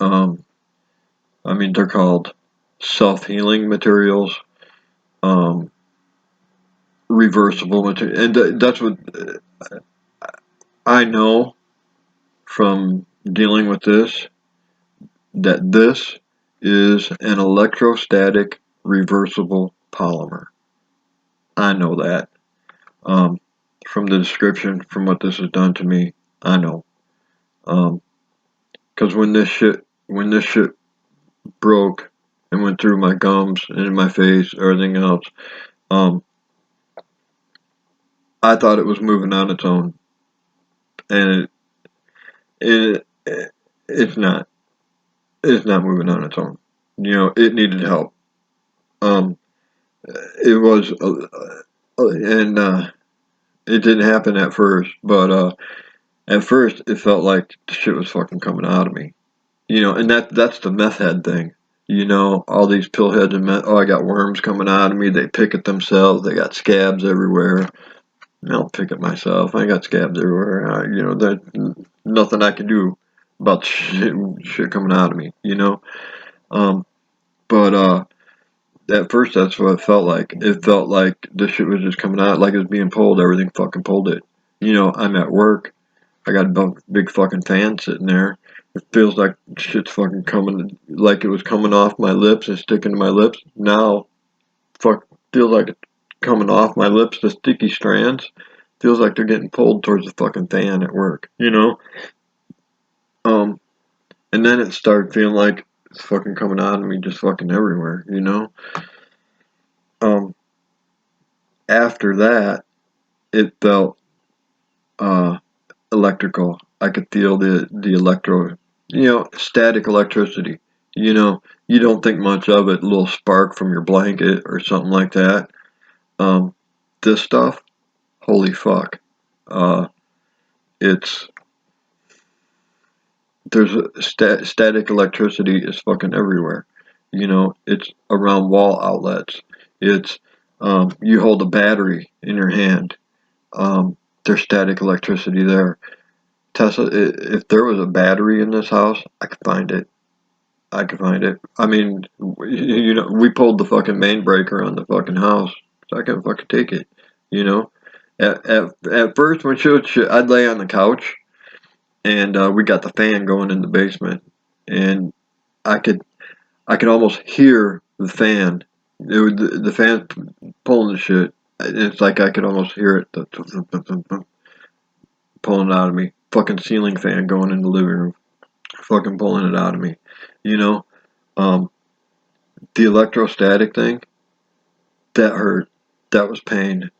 um, I mean, they're called self-healing materials, um, reversible material, and that's what I know from dealing with this. That this is an electrostatic reversible polymer. I know that. Um, from the description, from what this has done to me, I know. Because when this shit broke and went through my gums and in my face, everything else, um, I thought it was moving on its own, and it's not. It's not moving on its own. It needed help. Um, it was, and it didn't happen at first, but at first it felt like the shit was fucking coming out of me. And that's the meth head thing. All these pill heads and meth. Oh, I got worms coming out of me. They pick at themselves. They got scabs everywhere. I'll pick at myself. I got scabs everywhere. There's nothing I can do about shit coming out of me. Um, but at first that's what it felt like. It felt like this shit was just coming out, like it was being pulled. Everything fucking pulled it. I'm at work. I got a big fucking fan sitting there. It feels like shit's fucking coming, like it was coming off my lips and sticking to my lips. Now, feels like it's coming off my lips, the sticky strands. Feels like they're getting pulled towards the fucking fan at work. Um, and then it started feeling like it's fucking coming out of me just fucking everywhere. Um, After that, it felt, uh, electrical. I could feel the static electricity. You don't think much of it, a little spark from your blanket or something like that. Um, this stuff, holy fuck. Uh, it's there's static electricity is fucking everywhere. It's around wall outlets. It's you hold a battery in your hand. There's static electricity there. Tesla, if there was a battery in this house, I could find it. I could find it. I mean, we pulled the fucking main breaker on the fucking house, so I can fucking take it. You know, at first when shit, I'd lay on the couch and we got the fan going in the basement, and I could I could almost hear the fan. The fan pulling the shit. It's like I could almost hear it pulling it out of me. Fucking ceiling fan going in the living room, fucking pulling it out of me. You know, um, the electrostatic thing that hurt. That was pain.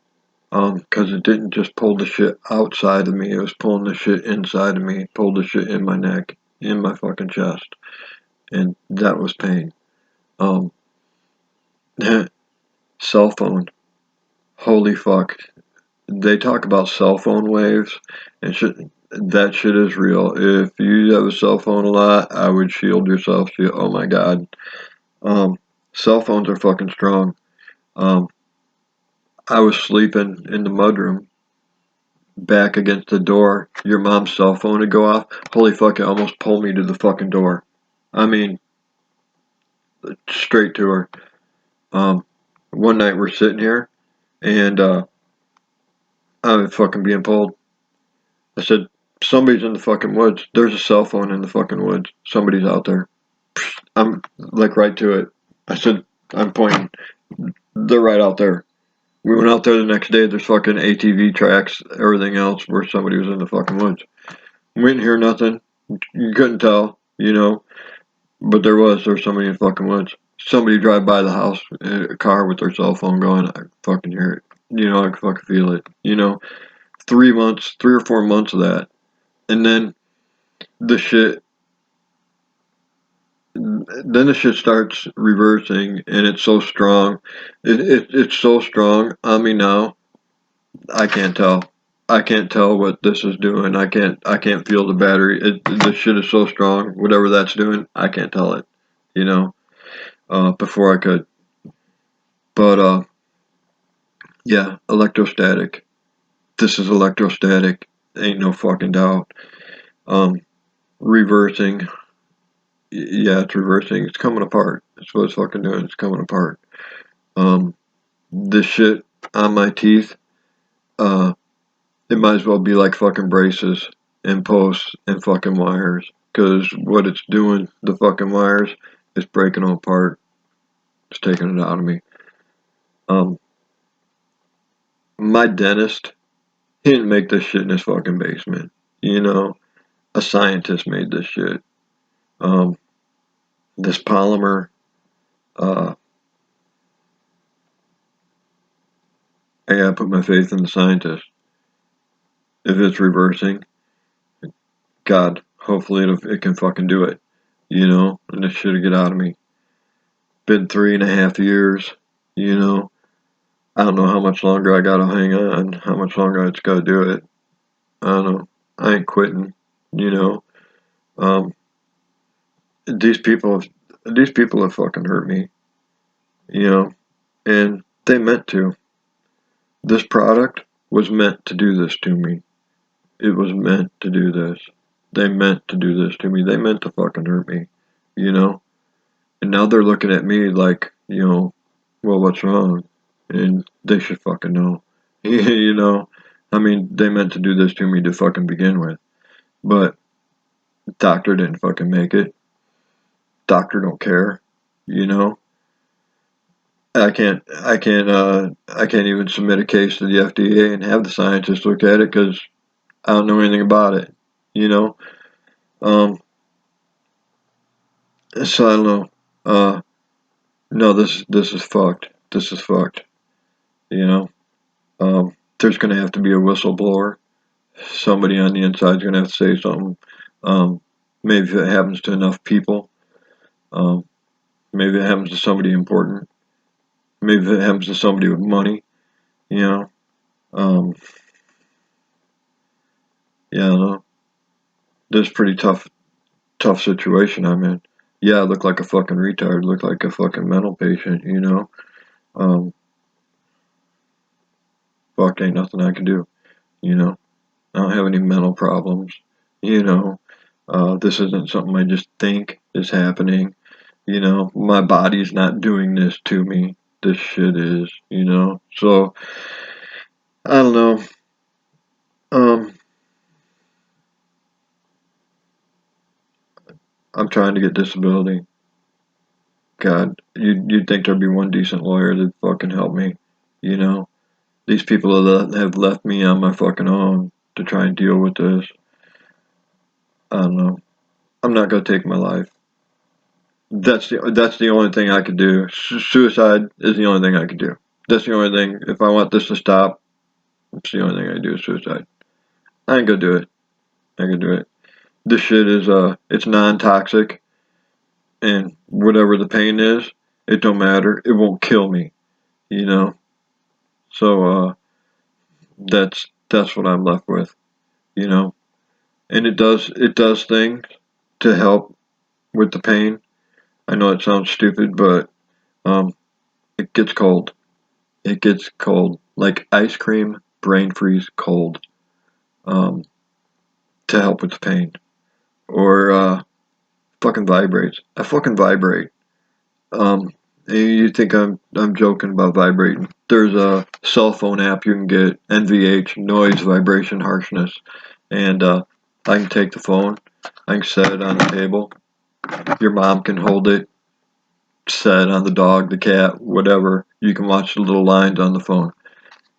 'Cause it didn't just pull the shit outside of me. It was pulling the shit inside of me. Pulled the shit in my neck, in my fucking chest, and that was pain. Um, cell phone. Holy fuck. They talk about cell phone waves and shit. That shit is real. If you have a cell phone a lot, I would shield yourself. Oh my god. Um, Cell phones are fucking strong. Um, I was sleeping in the mudroom, back against the door. Your mom's cell phone would go off. Holy fuck! It almost pulled me to the fucking door. I mean, straight to her. One night we're sitting here, and I'm fucking being pulled. I said, somebody's in the fucking woods. There's a cell phone in the fucking woods. Somebody's out there. I'm like right to it. I said, I'm pointing. They're right out there. We went out there the next day. There's fucking ATV tracks, everything else, where somebody was in the fucking woods. We didn't hear nothing. You couldn't tell, but there was somebody in the fucking woods. Somebody drive by the house in a car with their cell phone going. I fucking hear it. I can fucking feel it. 3 or 4 months of that, and then the shit. Then the shit starts reversing, and it's so strong. It's so strong on me now. I can't tell. I can't tell what this is doing. I can't feel the battery. The shit is so strong. Whatever that's doing, I can't tell it. Before I could. But yeah, electrostatic. This is electrostatic. Ain't no fucking doubt. Reversing. Yeah, it's reversing. It's coming apart. That's what it's fucking doing. It's coming apart. This shit on my teeth. It might as well be like fucking braces and posts and fucking wires. Because what it's doing, the fucking wires, is breaking them apart. It's taking it out of me. My dentist, he didn't make this shit in his fucking basement. A scientist made this shit. This polymer, I gotta put my faith in the scientist. If it's reversing, God, hopefully it can fucking do it. And this shit'll get out of me. Been 3.5 years, I don't know how much longer I gotta hang on, how much longer I just gotta do it. I don't know. I ain't quitting, you know. Um, these people have fucking hurt me, and they meant to. This product was meant to do this to me. It was meant to do this. They meant to do this to me. They meant to fucking hurt me, you know. And now they're looking at me like, well, what's wrong? And they should fucking know, I mean, they meant to do this to me to fucking begin with, but doctor didn't fucking make it. Doctor don't care, you know. I can't even submit a case to the FDA and have the scientists look at it because I don't know anything about it, you know. Um, so I don't know. No, this is fucked. This is fucked. You know. There's gonna have to be a whistleblower. Somebody on the inside is gonna have to say something. Maybe if it happens to enough people. Um, maybe it happens to somebody important. Maybe if it happens to somebody with money. You know. Um, yeah, I don't know. This is pretty tough situation I'm in. Yeah, I look like a fucking retard. Look like a fucking mental patient. Um, fuck, ain't nothing I can do. You know. I don't have any mental problems. You know. This isn't something I just think is happening. My body's not doing this to me. This shit is. So, I don't know. Um, I'm trying to get disability. God, you'd think there'd be one decent lawyer that'd fucking help me. You know? These people have left me on my fucking own to try and deal with this. I don't know. I'm not gonna take my life. That's the only thing I could do. Suicide is the only thing I could do. That's the only thing. If I want this to stop, it's the only thing I do is suicide. I ain't gonna do it. I ain't gonna do it. This shit is it's non-toxic, and whatever the pain is, it don't matter. It won't kill me. You know. So that's what I'm left with. You know. And it does things to help with the pain. I know it sounds stupid, but um, it gets cold. It gets cold, like ice cream, brain freeze cold, um, to help with the pain. Or fucking vibrates. I fucking vibrate. And you think I'm joking about vibrating? There's a cell phone app you can get, NVH, noise, vibration, harshness, and I can take the phone, I can set it on the table. Your mom can hold it, set it on the dog, the cat, whatever. You can watch the little lines on the phone.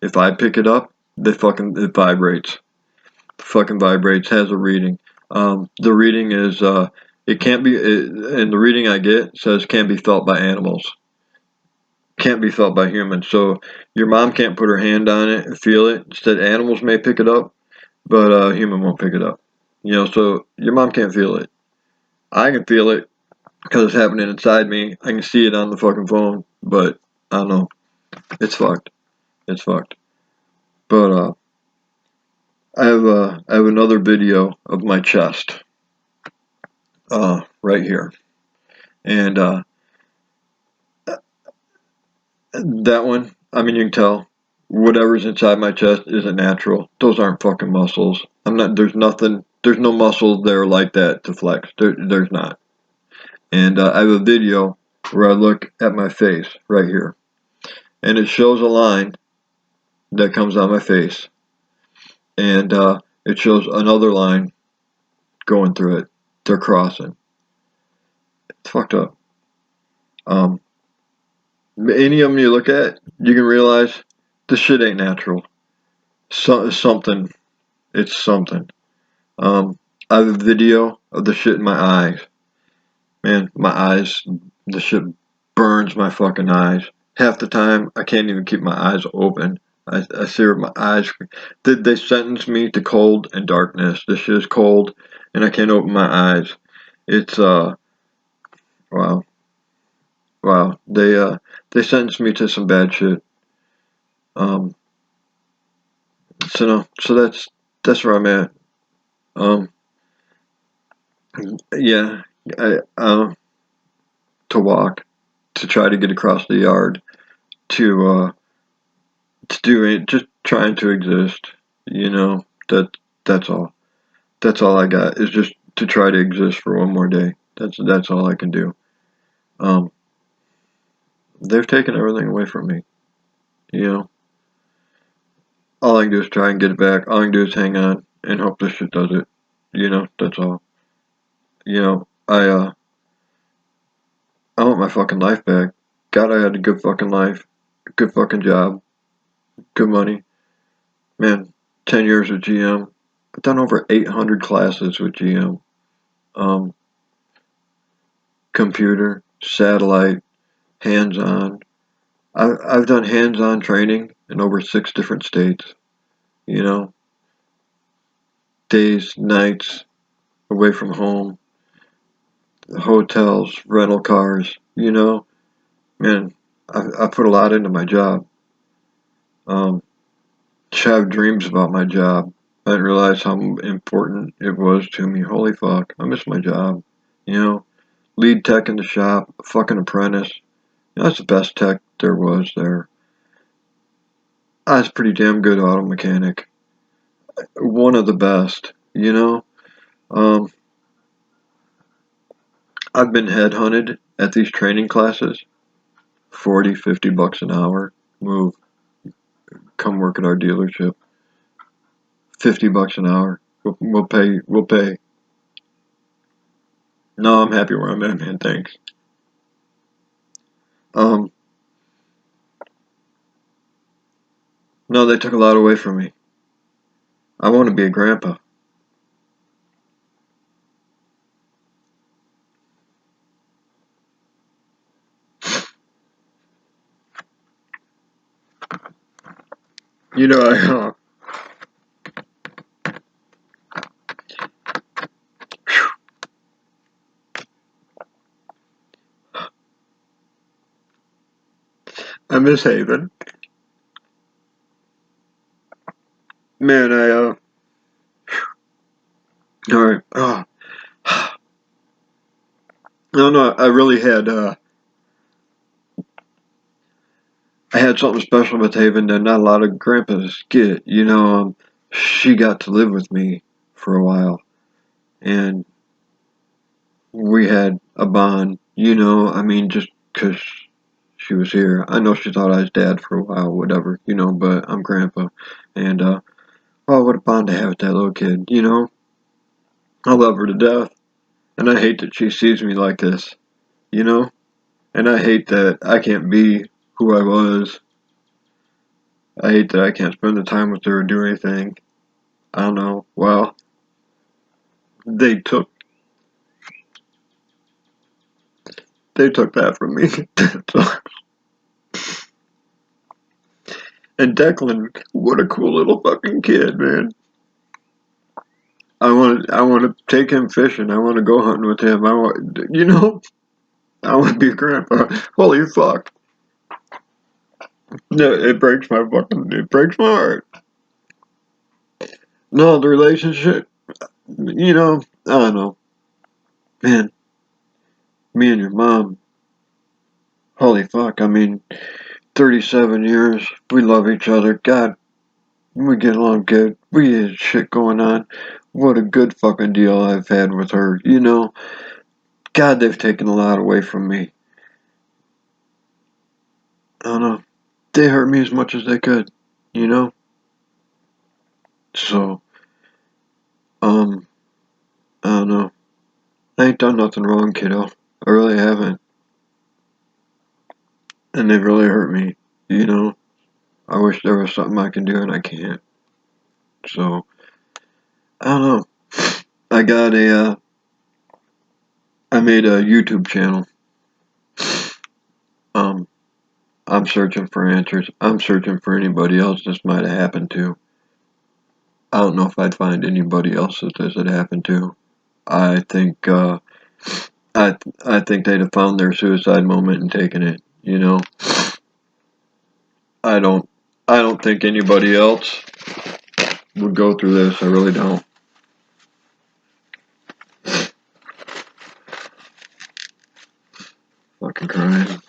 If I pick it up, it vibrates. It fucking vibrates. Has a reading. The reading is it can't be. And the reading I get says can't be felt by animals. Can't be felt by humans. So your mom can't put her hand on it and feel it. Instead, animals may pick it up, but a human won't pick it up. So your mom can't feel it. I can feel it because it's happening inside me. I can see it on the fucking phone, but I don't know. It's fucked. It's fucked. But I have another video of my chest right here, and that one. I mean, you can tell whatever's inside my chest isn't natural. Those aren't fucking muscles. I'm not. There's nothing. There's no muscle there like that to flex. There's not. And I have a video where I look at my face right here, and it shows a line that comes on my face, and it shows another line going through it. They're crossing. It's fucked up. Um, any of them you look at, you can realize this shit ain't natural. Something. It's something. I have a video of the shit in my eyes. Man, my eyes, the shit burns my fucking eyes. Half the time, I can't even keep my eyes open. I see my eyes. They sentenced me to cold and darkness. This shit is cold, and I can't open my eyes. It's wow, wow. They sentenced me to some bad shit. Um, so no, so that's where I'm at. Um, yeah, to walk, to try to get across the yard, to do it, just trying to exist. That's all. That's all I got is just to try to exist for one more day. That's all I can do. Um, they've taken everything away from me. You know, all I can do is try and get it back. All I can do is hang on and hope this shit does it. That's all. I want my fucking life back. God, I had a good fucking life, good fucking job, good money. Man, 10 years with GM. I've done over 800 classes with GM. Um, Computer, satellite, hands-on. I've done hands-on training in over 6 different states. You know, days, nights, away from home, hotels, rental cars. Man, I put a lot into my job. Um, I have dreams about my job. I didn't realize how important it was to me. Holy fuck, I miss my job. Lead tech in the shop, fucking apprentice. That's the best tech there was there. I was a pretty damn good auto mechanic. One of the best. Um, I've been headhunted at these training classes. 40, 50 bucks an hour. Move. Come work at our dealership. 50 bucks an hour. We'll pay. We'll pay. No, I'm happy where I'm at, man. Thanks. Um, no, they took a lot away from me. I want to be a grandpa. I I miss Haven. Man, all right. No, I really had I had something special with Haven that not a lot of grandpas get. She got to live with me for a while, and we had a bond. I mean, just because she was here. I know she thought I was dad for a while, whatever, but I'm grandpa. And, oh, what a bond to have with that little kid, I love her to death. And I hate that she sees me like this, you know? And I hate that I can't be who I was. I hate that I can't spend the time with her or do anything. I don't know. Well, they took that from me. And Declan, what a cool little fucking kid, man. I want to take him fishing. I want to go hunting with him. I want to be a grandpa. Holy fuck. No, it breaks my heart. No, the relationship, I don't know. Man, me and your mom, holy fuck, 37 years, we love each other. God, we get along good. We had shit going on. What a good fucking deal I've had with her, God, they've taken a lot away from me. I don't know. They hurt me as much as they could, So, I don't know. I ain't done nothing wrong, kiddo. I really haven't. And they've really hurt me, I wish there was something I can do and I can't. So, I don't know. I got I made a YouTube channel. I'm searching for answers. I'm searching for anybody else this might have happened to. I don't know if I'd find anybody else that this had happened to. I think, I think they'd have found their suicide moment and taken it, I don't think anybody else would go through this. I really don't. Fucking crying.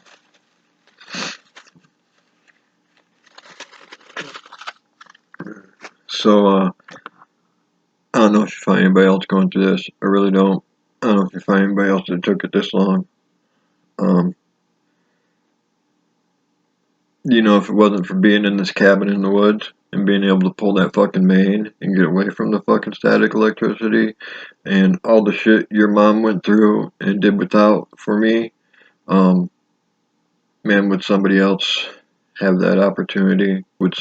So, I don't know if you find anybody else going through this. I really don't. I don't know if you find anybody else that took it this long. If it wasn't for being in this cabin in the woods and being able to pull that fucking main and get away from the fucking static electricity and all the shit your mom went through and did without for me, man, would somebody else have that opportunity? Would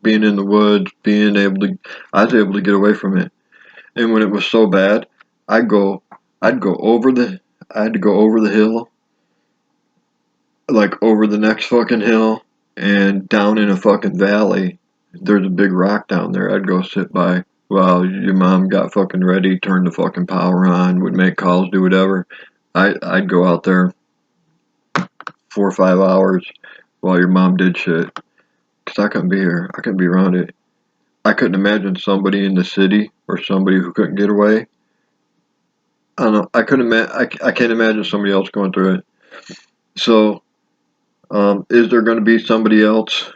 being in the woods, I was able to get away from it. And when it was so bad, I'd go over I had to go over the hill, like over the next fucking hill, and down in a fucking valley. There's a big rock down there. I'd go sit by while your mom got fucking ready, turned the fucking power on, would make calls, do whatever. I'd go out there 4 or 5 hours while your mom did shit. Cause I couldn't be here. I couldn't be around it. I couldn't imagine somebody in the city or somebody who couldn't get away. I don't know. I can't imagine somebody else going through it. So, is there going to be somebody else?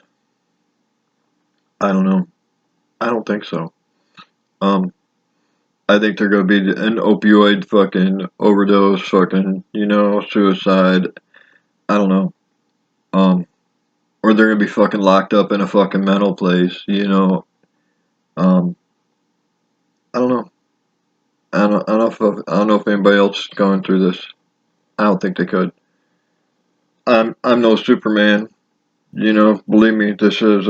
I don't know. I don't think so. I think they're going to be an opioid fucking overdose, fucking, suicide. I don't know. Or they're going to be fucking locked up in a fucking mental place, I don't know. I don't know if anybody else is going through this. I don't think they could. I'm no Superman, believe me, this is,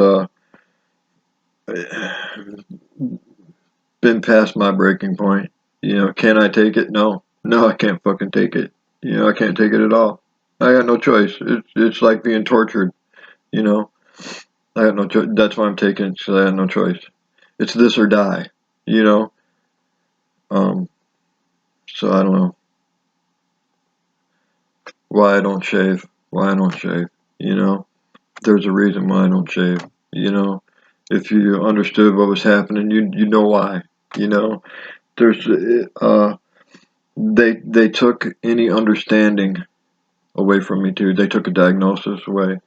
been past my breaking point. Can I take it? No. No, I can't fucking take it. I can't take it at all. I got no choice. It's like being tortured, you know. I got no choice. That's why I'm taking it, because I had no choice. It's this or die, you know. Um, so I don't know why I don't shave. Why I don't shave, you know. There's a reason why I don't shave, you know. If you understood what was happening, you know why, you know. There's they took any understanding away from me too. They took a diagnosis away.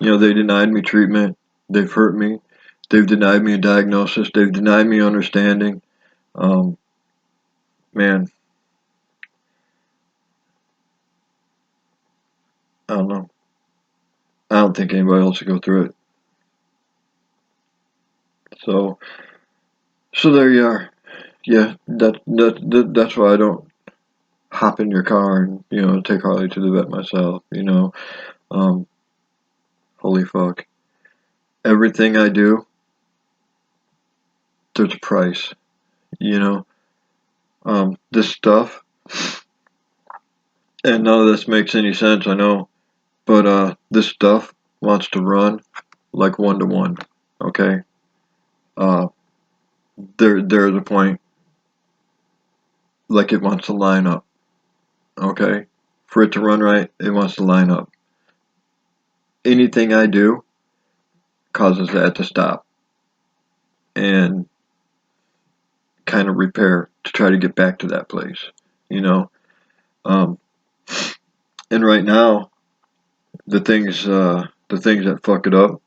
They denied me treatment. They've hurt me. They've denied me a diagnosis. They've denied me understanding. Um, man, I don't know. I don't think anybody else would go through it. So there you are. Yeah, that's why I don't hop in your car and take Harley to the vet myself. Holy fuck, everything I do, there's a price. You know, this stuff, and none of this makes any sense. I know, but this stuff wants to run like 1-to-1. Okay, uh, there's a point like it wants to line up. Okay, for it to run right, it wants to line up. Anything I do causes that to stop and kind of repair to try to get back to that place. You know, um, and right now the things that fuck it up,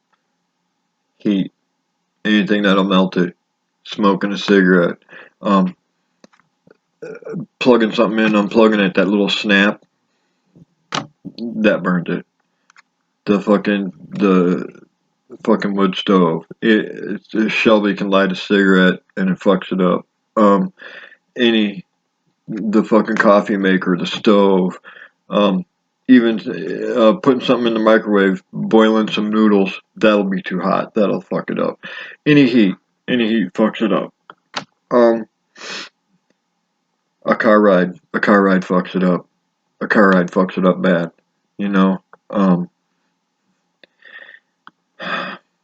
heat, anything that'll melt it, smoking a cigarette, um, plugging something in, unplugging it, that little snap, that burns it. The fucking wood stove. Shelby can light a cigarette and it fucks it up. Um, the fucking coffee maker, the stove, um, even putting something in the microwave, boiling some noodles, that'll be too hot. That'll fuck it up. Any heat, fucks it up. Um, a car ride fucks it up. A car ride fucks it up bad. You know, um,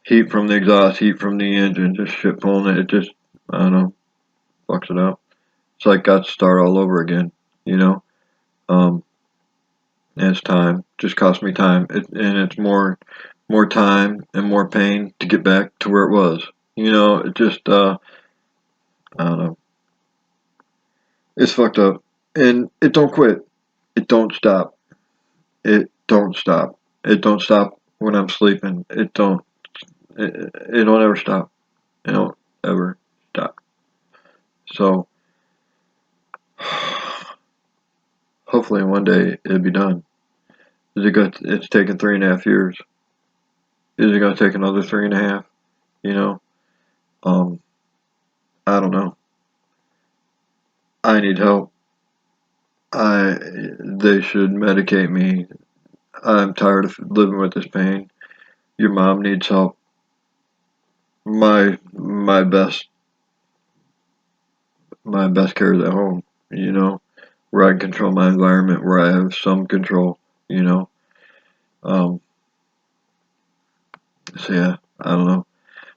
heat from the exhaust, heat from the engine, just shit pulling it. It just, I don't know, fucks it up. It's like got to start all over again. You know, um, and it's time. Just cost me time, and it's more time and more pain to get back to where it was. It just, I don't know. It's fucked up, and it don't quit. It don't stop. It don't stop. It don't stop when I'm sleeping. It don't. It don't ever stop. It don't ever stop. So hopefully one day it'll be done. It's taken 3.5 years. Is it gonna take another 3.5? You know, um, I don't know. I need help. They should medicate me. I'm tired of living with this pain. Your mom needs help. My best care is at home. Where I can control my environment, where I have some control. You know, um, so yeah, I don't know.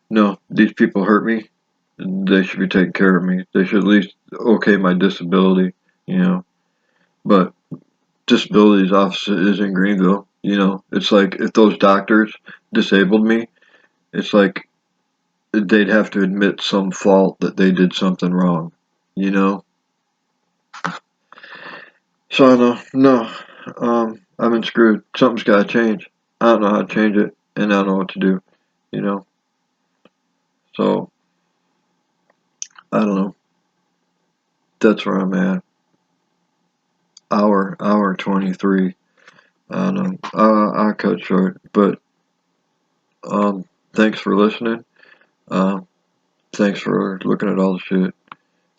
No, these people hurt me. They should be taking care of me. They should at least okay my disability. You know, but disabilities office is in Greenville. It's like if those doctors disabled me, it's like they'd have to admit some fault that they did something wrong. You know. So I know, no, I've been screwed. Something's got to change. I don't know how to change it, and I don't know what to do. You know. So I don't know. That's where I'm at. Hour 23. I don't know. I cut short, but um, thanks for listening. Um, thanks for looking at all the shit.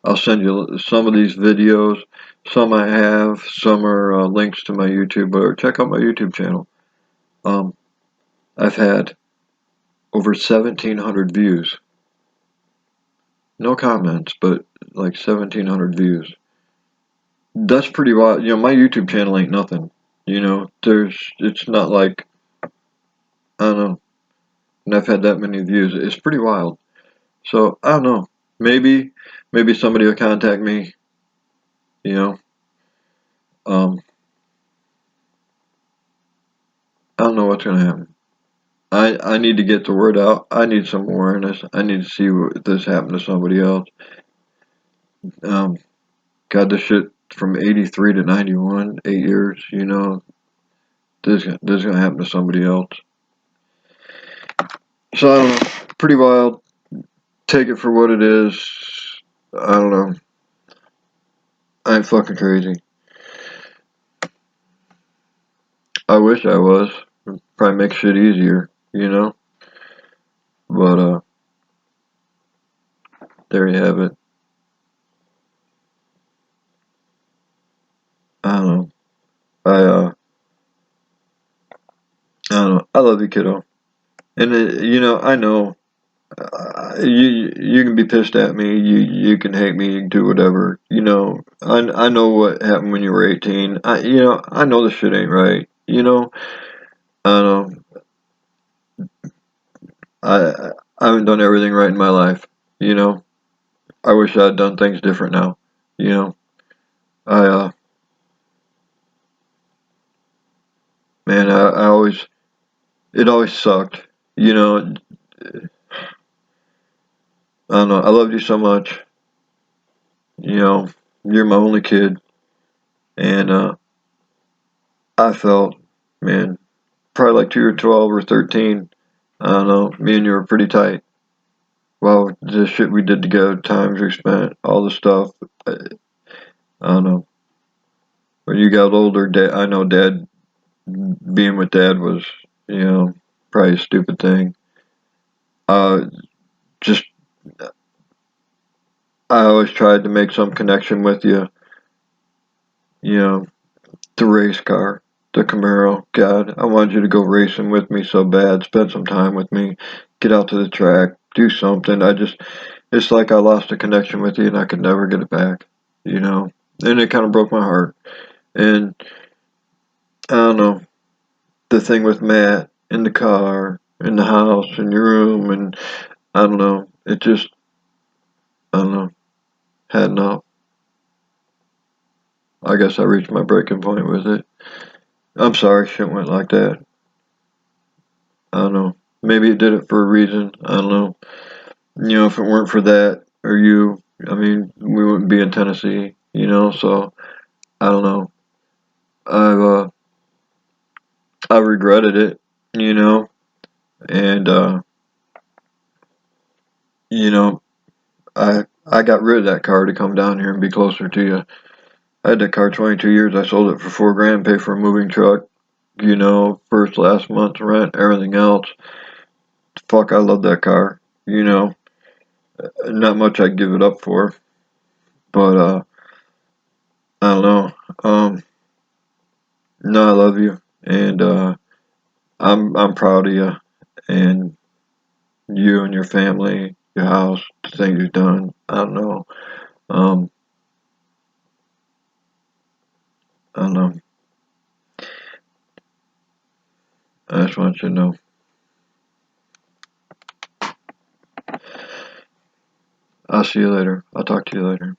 I'll send you some of these videos. Some I have. Some are links to my YouTube. But check out my YouTube channel. Um, I've had over 1,700 views. No comments, but like 1,700 views. That's pretty wild. My YouTube channel ain't nothing. It's not like, I don't know, and I've had that many views. It's pretty wild. So, I don't know. Maybe somebody will contact me, you know. Um, I don't know what's going to happen. I need to get the word out. I need some awareness. I need to see what this happened to somebody else. Um, got this shit from 83 to 91, 8 years, this is going to happen to somebody else. So, I don't know. Pretty wild. Take it for what it is. I don't know. I'm fucking crazy. I wish I was. It'd probably make shit easier, you know? But, there you have it. I don't know. I, I don't know. I love you, kiddo. And, I know, you can be pissed at me. You can hate me. You can do whatever. I know what happened when you were 18. I know this shit ain't right. I know. I haven't done everything right in my life. You know. I wish I had done things different now. You know. I Man, I always it always sucked. You know. I don't know. I loved you so much. You know. You're my only kid, and I felt, man, probably like you were 12 or 13. I don't know. Me and you were pretty tight. Well, the shit we did together, times we spent, all the stuff. I don't know. When you got older, I know Dad being with Dad was, you know, probably a stupid thing. Just I always tried to make some connection with you. You know, the race car, the Camaro. God, I wanted you to go racing with me so bad. Spend some time with me. Get out to the track. Do something. It's like I lost a connection with you and I could never get it back. You know, and it kind of broke my heart. And I don't know, the thing with Matt in the car, in the house, in your room, and I don't know, it just, I don't know, had enough. I guess I reached my breaking point with it. I'm sorry shit went like that. I don't know. Maybe it did it for a reason. I don't know. If it weren't for that or you, I mean, we wouldn't be in Tennessee, so I don't know. I've, I regretted it, you know, and, you know, I got rid of that car to come down here and be closer to you. I had that car 22 years. I sold it for $4,000, paid for a moving truck, first, last month's rent, everything else. Fuck, I love that car. Not much I'd give it up for, but I don't know. No, I love you, and I'm proud of you, and you and your family, your house, the things you've done. I don't know. Um, I don't know. I just want you to know. I'll see you later. I'll talk to you later.